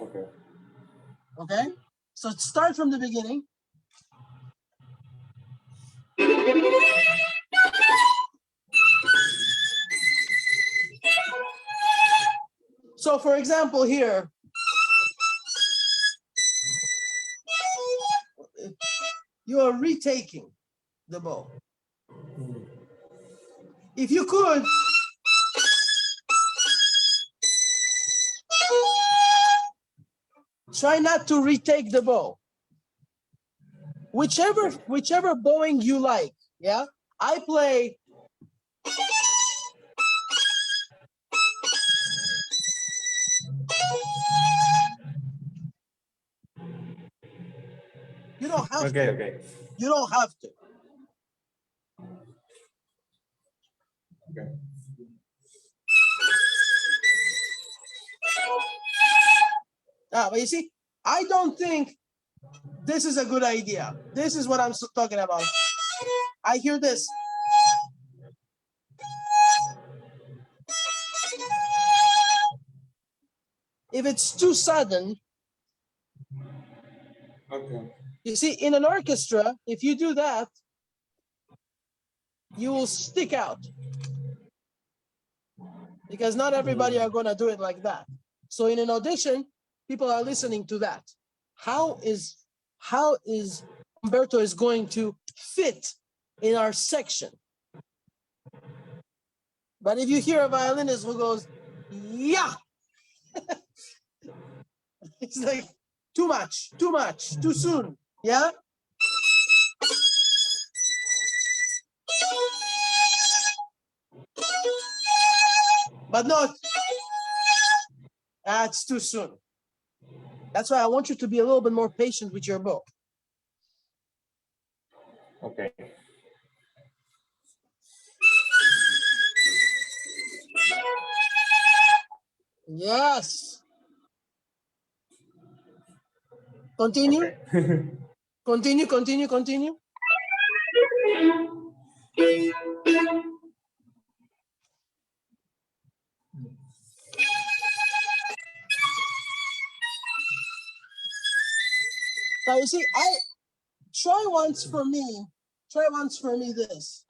okay.
Okay? So start from the beginning. So for example, here, you are retaking the bow. If you could, try not to retake the bow. Whichever bowing you like, yeah? I play you don't have
Okay,
to.
okay.
You don't have to.
Okay.
But you see, I don't think this is a good idea. This is what I'm talking about. I hear this. If it's too sudden,
Okay.
you see, in an orchestra, if you do that, you will stick out. Because not everybody are going to do it like that. So in an audition, people are listening to that. How is Humberto is going to fit in our section? But if you hear a violinist who goes, yeah, it's like too much, too soon, yeah? But not, it's too soon. That's why I want you to be a little bit more patient with your bow.
Okay.
Yes. Continue.
Okay.
Continue. Now you see, try once for me this.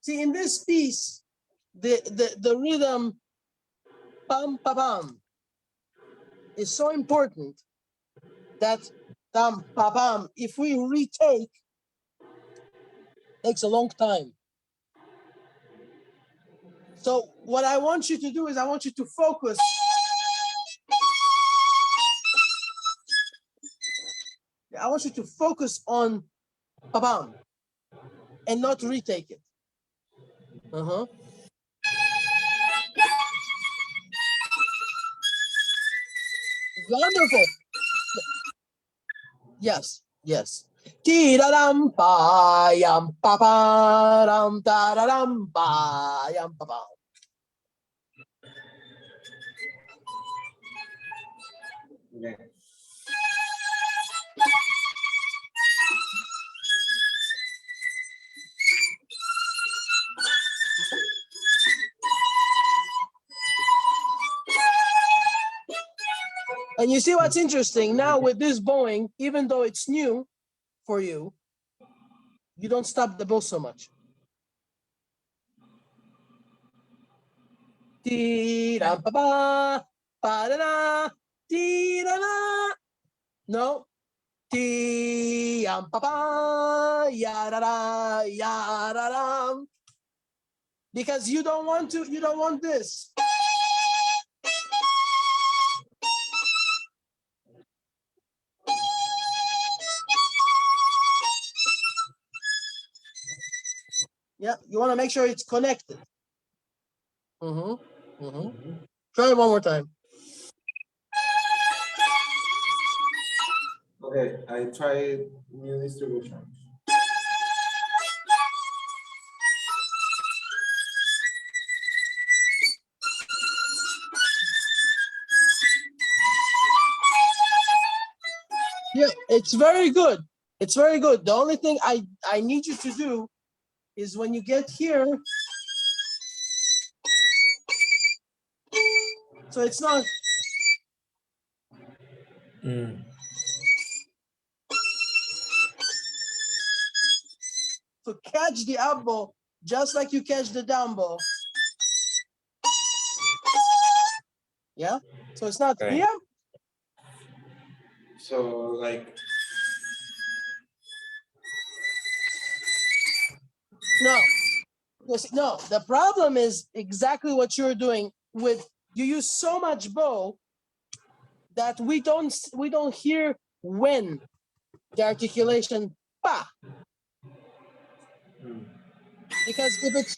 See, in this piece, the rhythm pam pa pam is so important that tam pa pam, if we retake, takes a long time. So what I want you to do is I want you to focus. I want you to focus on pa pam and not retake it. Wonderful. Yes. Tiraram pa yam pa pa ram tararam pa yam pa pa.
Okay.
And you see what's interesting now with this bowing, even though it's new for you, you don't stop the bow so much. Tira pa pa pa da da tira da. No. Ti am pa pa ya da da ya da da. Because you don't want this. Yeah, you want to make sure it's connected. Try it one more time.
Okay, I tried new distribution.
Yeah, it's very good. It's very good. The only thing I need you to do is when you get here, so it's not. To catch the up bow just like you catch the down bow. Yeah. So it's not
Okay.
here.
So like
No. Yes, no. The problem is exactly what you're doing with you use so much bow that we don't hear when the articulation pa. Because if it's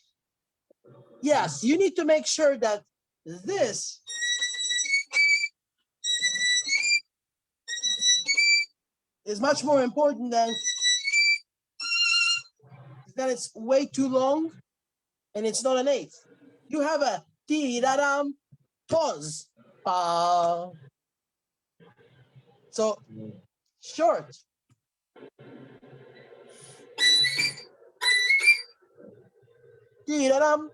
yes, you need to make sure that this is much more important than that it's way too long and it's not an eighth. You have a ti-da-dam pause. Pa. So short. Ti-da-dam.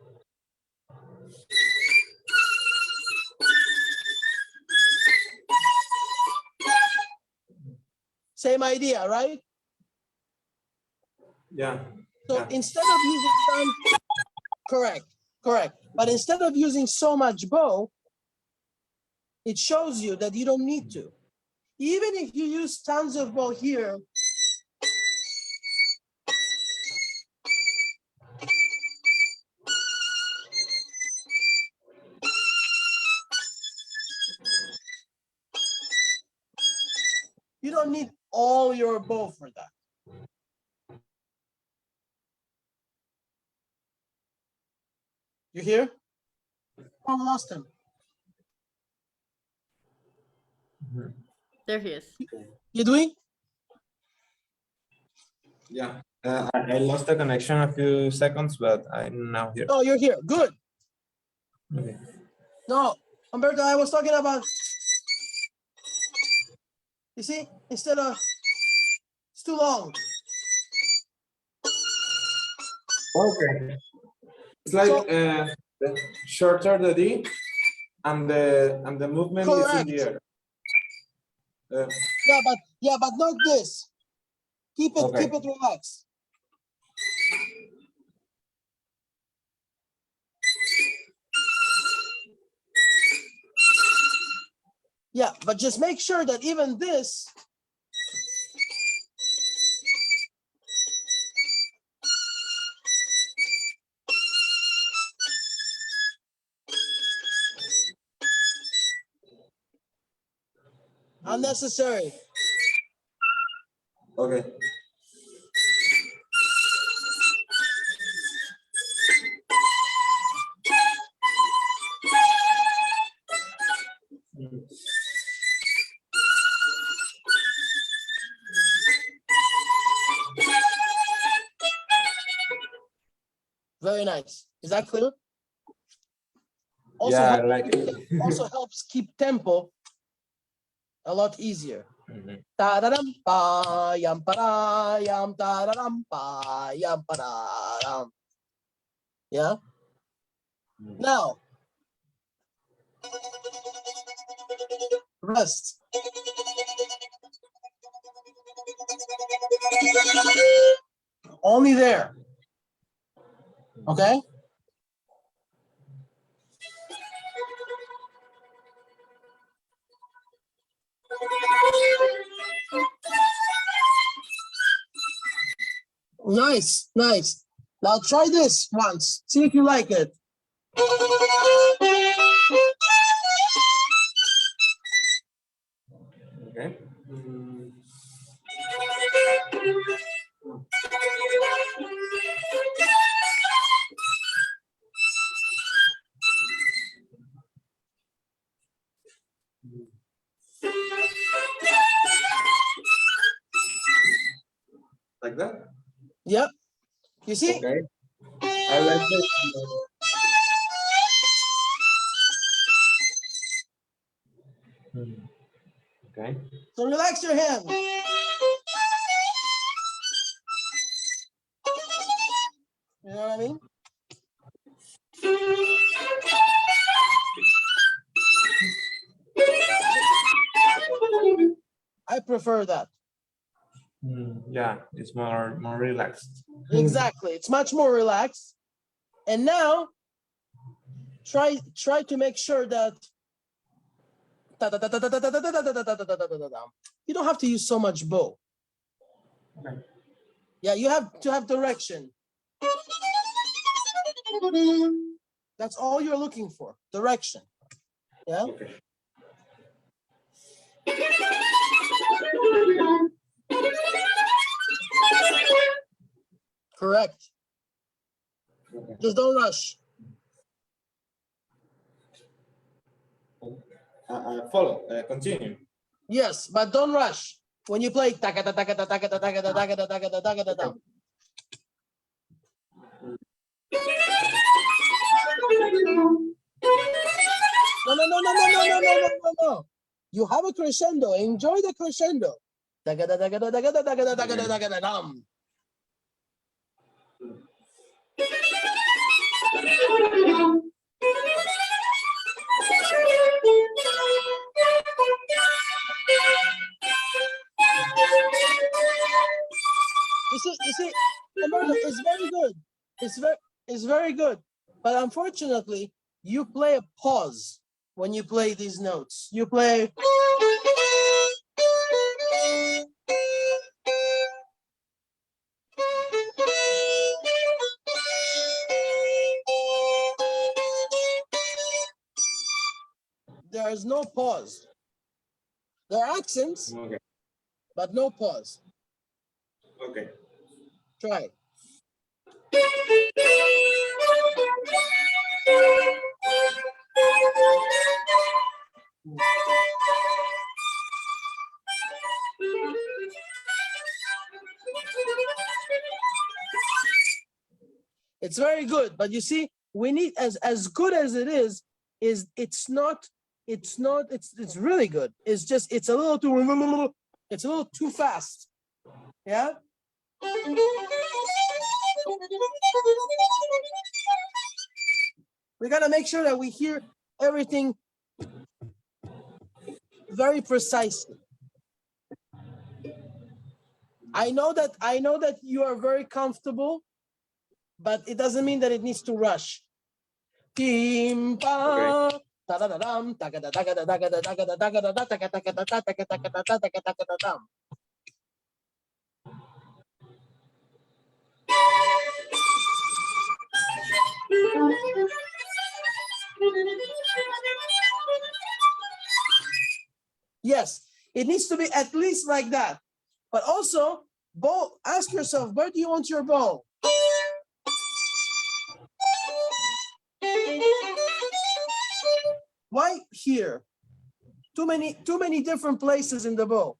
Same idea, right?
yeah.
So
Yeah.
instead of using some, correct. But instead of using so much bow, it shows you that you don't need to. Even if you use tons of bow here, you don't need all your bow for that. You hear? I lost him.
There he is.
You doing?
Yeah. I lost the connection a few seconds, but I'm now here.
No, you're here. Good.
Okay.
No, Humberto, I was talking about. You see, instead of it's too long.
Okay. It's like
So-
the shorter the D and the movement is in the air.
Yeah, but not this. Keep
Okay.
it relaxed. Yeah, but just make sure that even this unnecessary.
Okay.
Very nice. Is that clear? Also,
Yeah, I like it.
also helps keep tempo a lot easier.
Mhm.
Ta-da-dam, pa, yam, pa, yam, ta-da-dam, pa, yam, pa-da-dam. Yeah?
Mhm.
Now, rest. Only there. Okay? Nice, nice. Now try this once. See if you like it.
Okay. Like that?
Yep. You see?
Okay. I like this. Okay.
So relax your hand. You know what I mean? I prefer that.
Yeah, it's more relaxed.
Exactly. It's much more relaxed. And now try to make sure that you don't have to use so much bow.
Okay.
Yeah, you have to have direction. That's all you're looking for, direction. Yeah.
Okay.
Correct.
Okay.
Just don't rush.
Follow. Continue.
Yes, but don't rush. When you play no. You have a crescendo. Enjoy the crescendo. You see, Humberto, it's very good. It's very good. But unfortunately, you play a pause when you play these notes. You play. There is no pause. There are accents,
Okay.
but no pause.
Okay.
Try. It's very good, but you see, we need as good as it is it's really good. It's just it's a little too fast. Yeah. We gotta make sure that we hear everything very precisely. I know that you are very comfortable, but it doesn't mean that it needs to rush. Yes, it needs to be at least like that. But also, bow, ask yourself, where do you want your bow? Why here? Too many different places in the bow.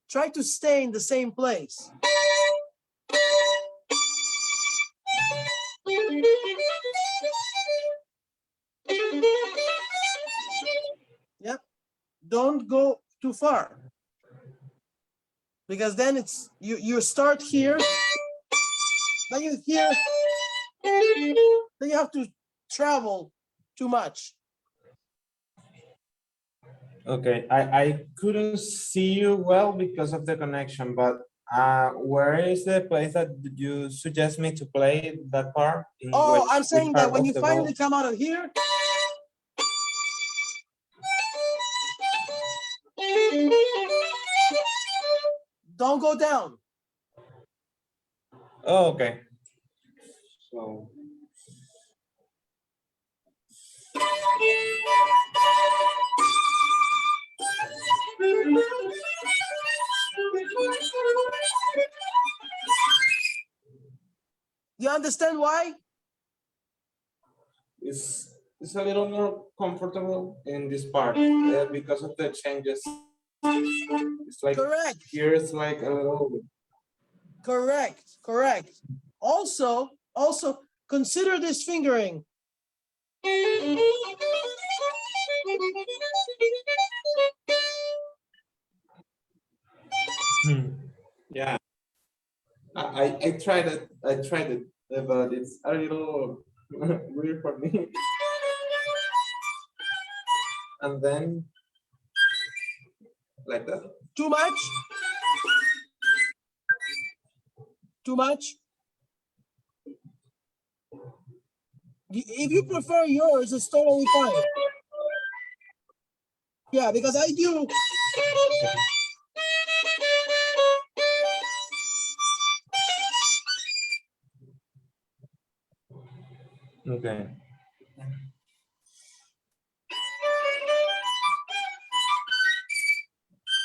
Try to stay in the same place. don't go too far. Because then it's, you start here, then you hear, then you have to travel too much.
Okay, I couldn't see you well because of the connection, but where is the place that you suggest me to play that part? In
Oh, I'm
which
saying that
part
when
of
you
the
finally
bow?
come out of here, don't go down.
Oh, okay. So,
You understand why?
it's a little more comfortable in this part because of the changes. It's like
Correct.
here it's like a little.
Correct. Also, consider this fingering.
Yeah, I tried it. But it's a little weird for me. And then like that.
Too much? Too much? If you prefer yours, it's totally fine. Yeah, because I do.
Okay.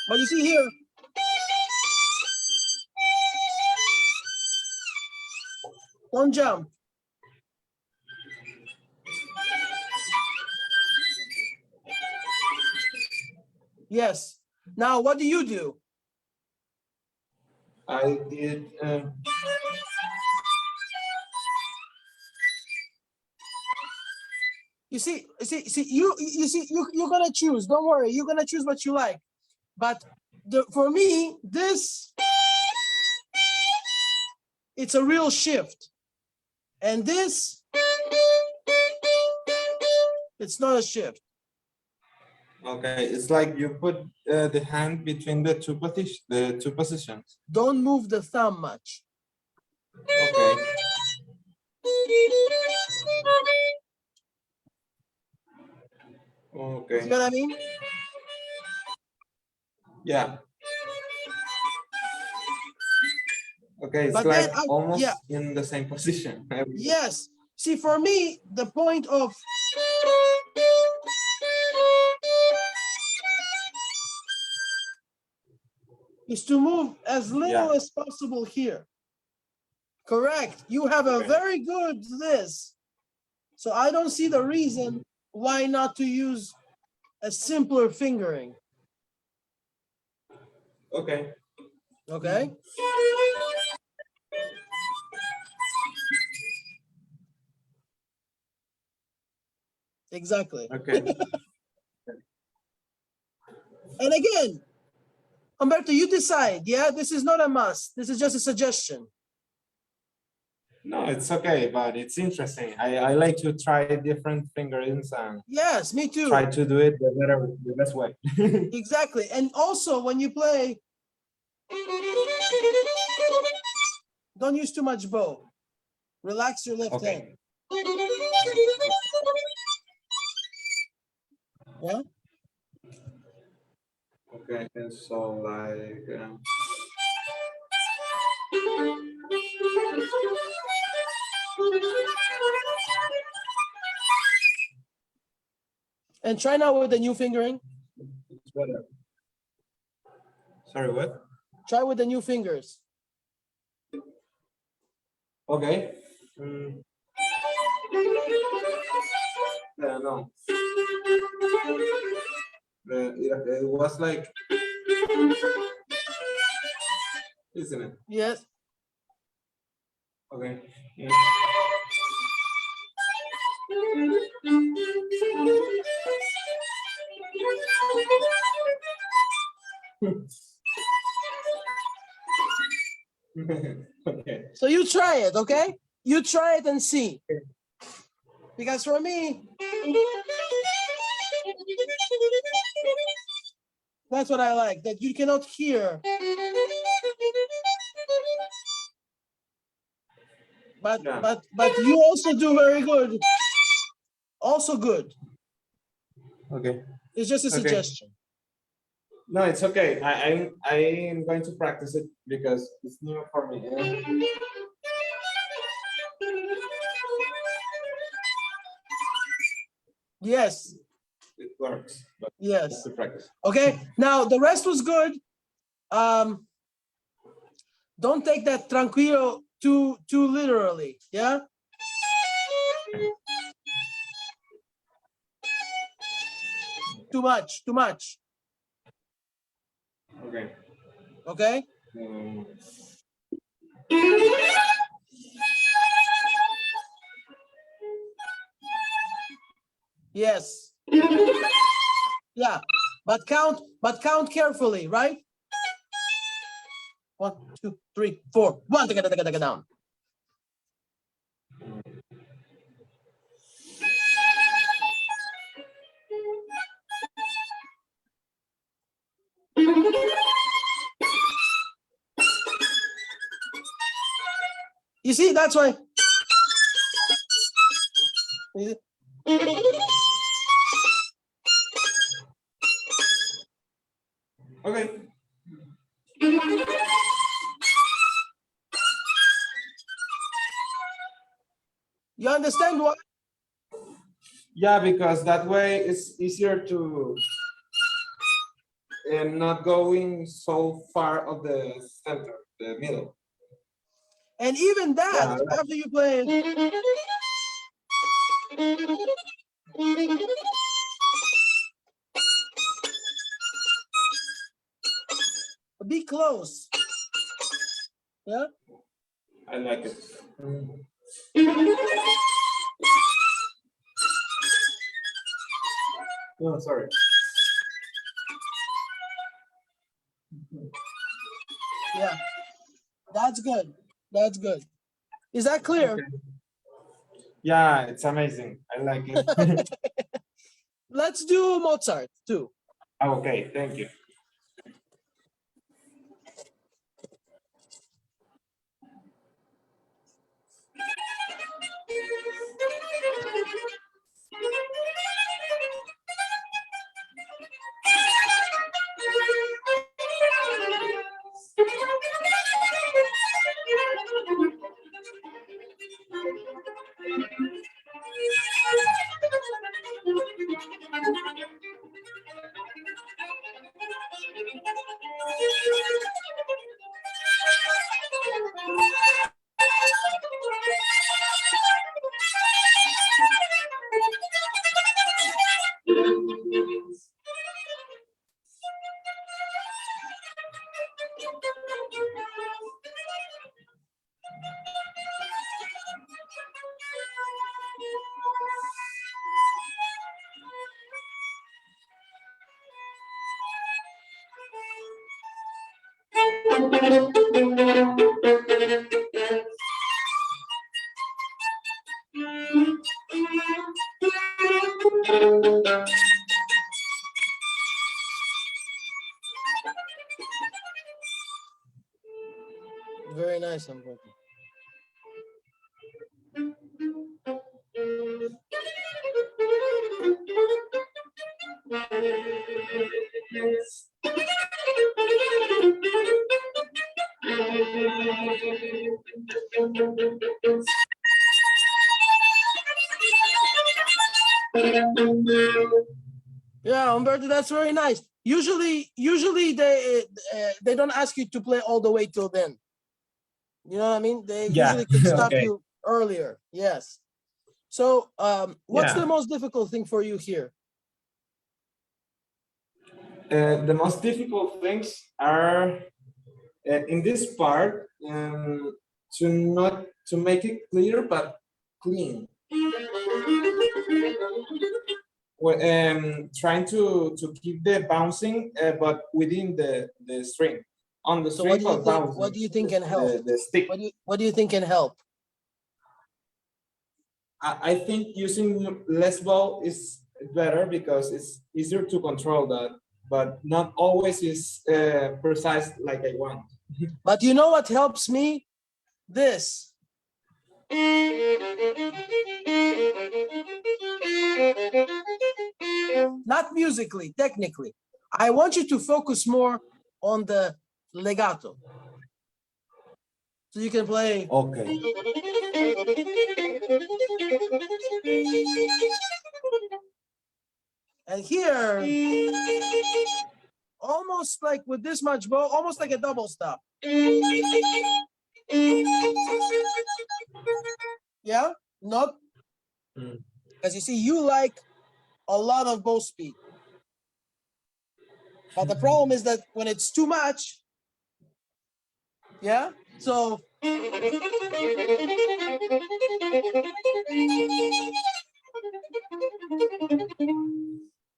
But you see here, don't jump. Yes. Now, what do you do?
I did.
You see, you're gonna choose. Don't worry, you're gonna choose what you like. But for me, this, it's a real shift. And this, it's not a shift.
Okay, it's like you put the hand between the two positions.
Don't move the thumb much.
Okay. Okay.
See what I mean?
Yeah. Okay, it's
But
like
then
almost in the same position.
Yes. See, for me, the point of is to move as little as possible here. Correct. You have a very good this. So I don't see the reason why not to use a simpler fingering.
Okay.
Okay. Exactly.
Okay.
And again, Humberto, you decide. Yeah, this is not a must. This is just a suggestion.
No, it's okay, but it's interesting. I like to try different fingerings and
Yes, me too.
try to do it the best way.
Exactly. And also when you play, don't use too much bow. Relax your left hand. Yeah.
Okay, and so like.
And try now with the new fingering.
Sorry, what?
Try with the new fingers.
Okay. No. It was like, isn't it?
Yes.
Okay. Yeah. Okay.
So you try it, okay? You try it and see. Because for me, that's what I like, that you cannot hear. But
Yeah.
but you also do very good. Also good.
Okay.
It's just a
Okay.
suggestion.
No, it's okay. I'm going to practice it because it's new for me.
Yes.
It works, but
Yes.
to practice.
Okay. Now the rest was good. Don't take that tranquilo too literally. Yeah. Too much. Too much.
Okay.
Okay.
Um,
Yes. Yeah. But count carefully, right? 1, 2, 3, 4. 1, down. You see, that's why.
okay.
You understand what?
Yeah, because that way it's easier to not going so far of the center, the middle.
And even that,
Yeah.
after you play, be close. Yeah.
I like it. No, sorry.
Yeah. That's good. That's good. Is that clear?
Okay. Yeah, it's amazing. I like it.
Let's do Mozart too.
Okay, thank you.
Very nice, Humberto. Yeah, Humberto, that's very nice. Usually they don't ask you to play all the way till then. You know what I mean? They
Yeah.
usually can stop
Okay.
you earlier. Yes. So, what's
Yeah.
the most difficult thing for you here?
The most difficult things are in this part to make it clear but clean. trying to keep the bouncing, but within the string. On the
So
string, but bouncing.
what do you think can help?
The stick.
What do you think can help?
I think using less ball is better because it's easier to control that, but not always is precise like I want.
But you know what helps me? This. Not musically, technically. I want you to focus more on the legato. So you can play.
Okay.
And here, almost like with this much bow, almost like a double stop. Yeah, not because you see, you like a lot of bow speed. But the problem is that when it's too much, yeah, so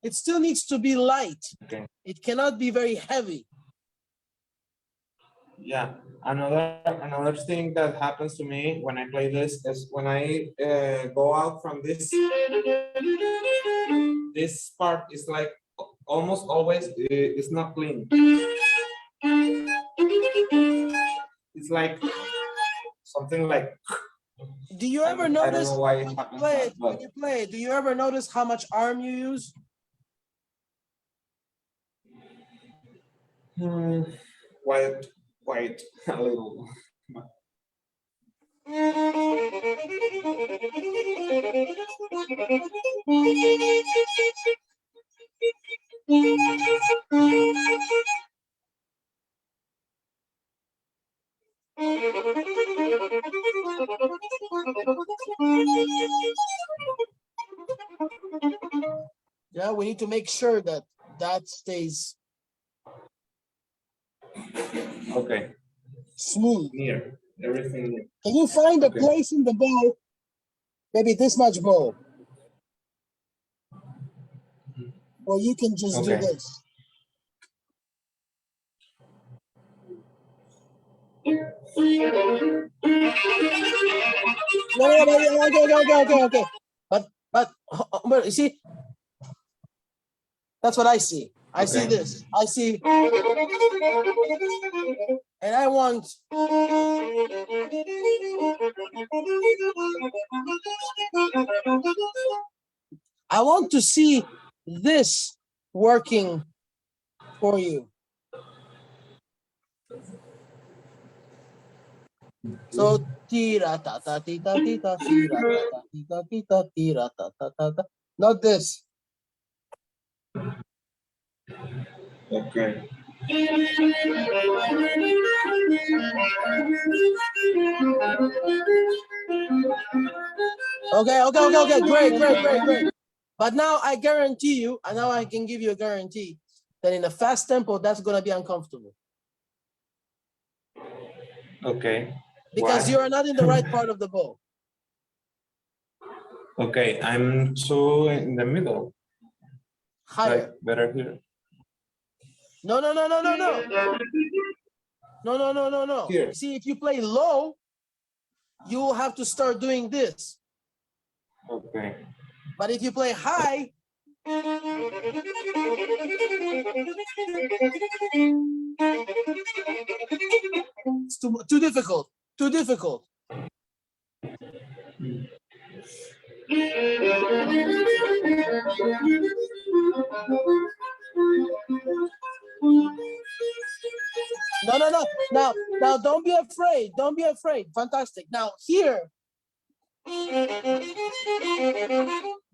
it still needs to be light.
Okay.
It cannot be very heavy.
Yeah. Another thing that happens to me when I play this is when I go out from this. This part is like almost always it's not clean. It's like something like.
Do you ever
I don't
notice
know why it
when you
happens
play
that,
it? When you play it, do you ever notice how much arm you use?
Quite a little.
Yeah, we need to make sure that that stays
Okay.
smooth.
Near everything. Near.
Can you find a
Okay.
place in the bow? Maybe this much bow. Or you can just do
Okay.
this. No, okay. But you see, that's what I see. I see
Okay.
this. I see, and I want. I want to see this working for you. So tira ta ta tita tita tira ta ta tita tita tira ta ta ta ta. Not this.
Okay.
Okay. Great. But now I guarantee you, and now I can give you a guarantee that in a fast tempo, that's gonna be uncomfortable.
Okay.
Because
Why?
you are not in the right part of the bow.
Okay, I'm too in the middle.
Higher.
Like better here.
No. No.
Here.
See, if you play low, you will have to start doing this.
Okay.
But if you play high, it's too difficult. Too difficult. No. Now, don't be afraid. Don't be afraid. Fantastic. Now, here.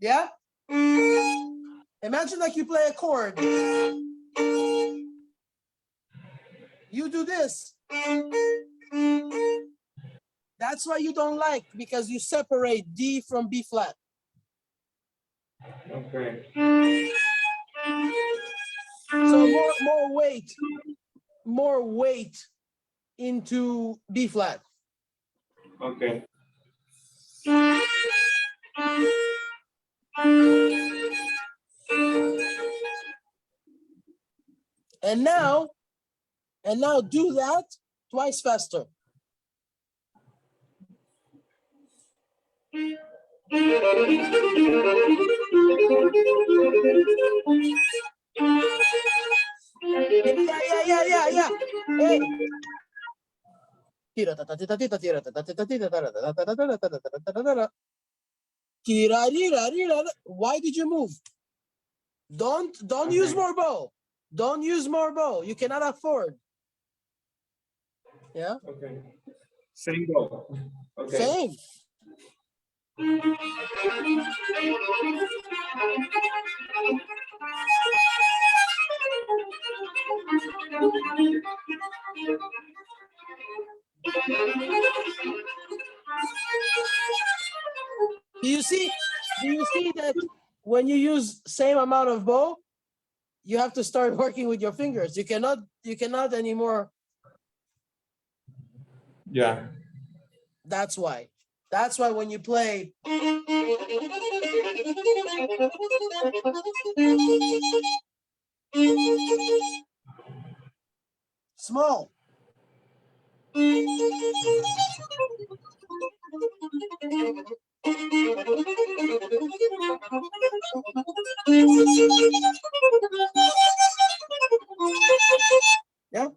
Yeah? Imagine like you play a chord. You do this. That's why you don't like, because you separate D from B flat.
Okay.
So more weight into B flat. And now do that twice faster. Yeah. Hey. Why did you move? Don't use more bow. Don't use more bow. You cannot afford. Yeah.
Okay. Same goal. Okay.
Same. Do you see that when you use same amount of bow, you have to start working with your fingers. You cannot anymore.
Yeah.
That's why when you play small, yeah,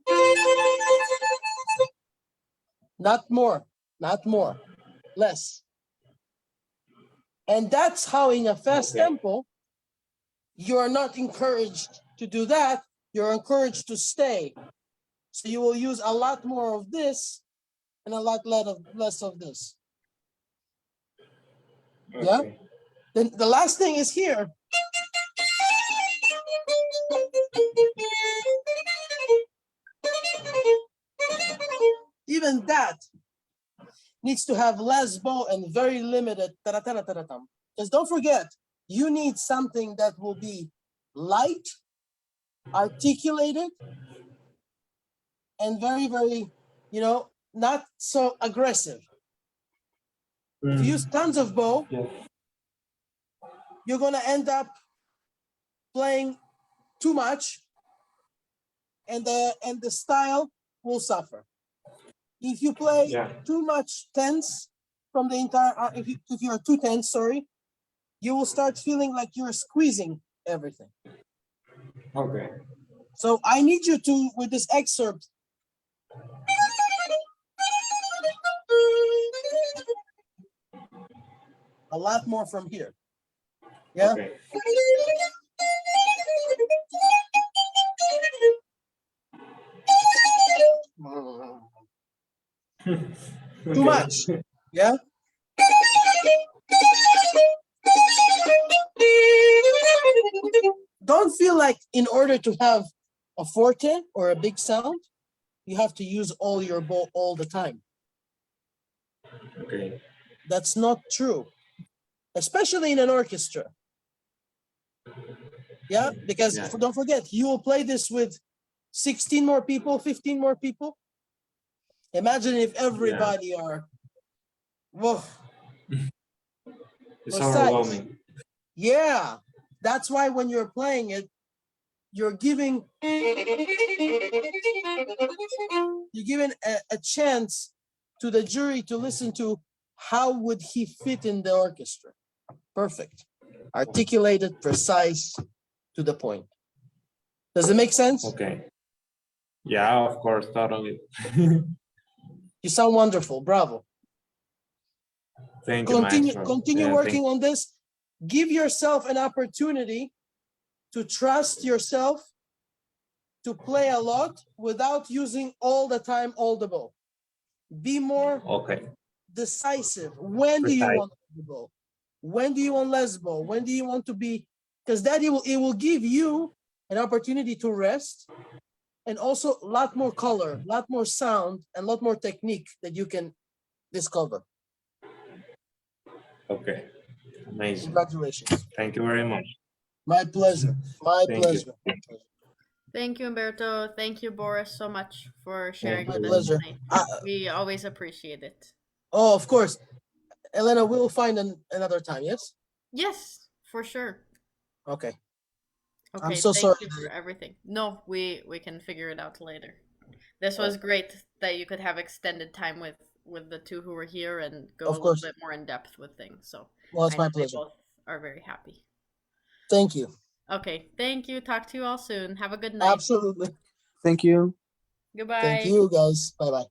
not more, less. And that's how in a fast tempo, you're not encouraged to do that. You're encouraged to stay. So you will use a lot more of this and a lot less of this.
Okay.
Yeah. Then the last thing is here. Even that needs to have less bow and very limited. Because don't forget, you need something that will be light, articulated, and very, very, not so aggressive. If you use tons of bow, you're gonna end up playing too much, and the style will suffer. If you play too much tense from the entire, if you're too tense, sorry, you will start feeling like you're squeezing everything.
Okay.
So I need you to, with this excerpt, a lot more from here. Yeah.
Okay.
Too much. Yeah. Don't feel like in order to have a forte or a big sound, you have to use all your bow all the time.
Okay.
That's not true, especially in an orchestra. Yeah, because don't forget, you will play this with 16 more people, 15 more people. Imagine if everybody are, whoa.
It's overwhelming.
Yeah, that's why when you're playing it, you're giving a chance to the jury to listen to how would he fit in the orchestra. Perfect, articulated, precise, to the point. Does it make sense?
Okay. Yeah, of course, totally.
You sound wonderful. Bravo.
Thank you, Maestro.
Continue working on this. Give yourself an opportunity to trust yourself to play a lot without using all the time all the bow. Be more decisive. When do you want the bow? When do you want less bow? When do you want to be? Because that it will give you an opportunity to rest, and also a lot more color, a lot more sound, and a lot more technique that you can discover.
Okay, amazing.
Congratulations.
Thank you very much.
My pleasure. My pleasure.
Thank you, Humberto. Thank you, Boris, so much for sharing with
us
tonight. We always appreciate it.
Oh, of course. Elena, we will find another time, yes?
Yes, for sure.
Okay.
Okay,
so
thank
sorry.
you for everything. No, we can figure it out later. This was great that you could have extended time with the two who were here and go a
Of
little
course.
bit more in depth with things. So
Well,
I
it's
know
my
they
pleasure.
both are very happy.
Thank you.
Okay, thank you. Talk to you all soon. Have a good night.
Absolutely.
Thank you.
Thank
Goodbye.
you, guys. Bye bye.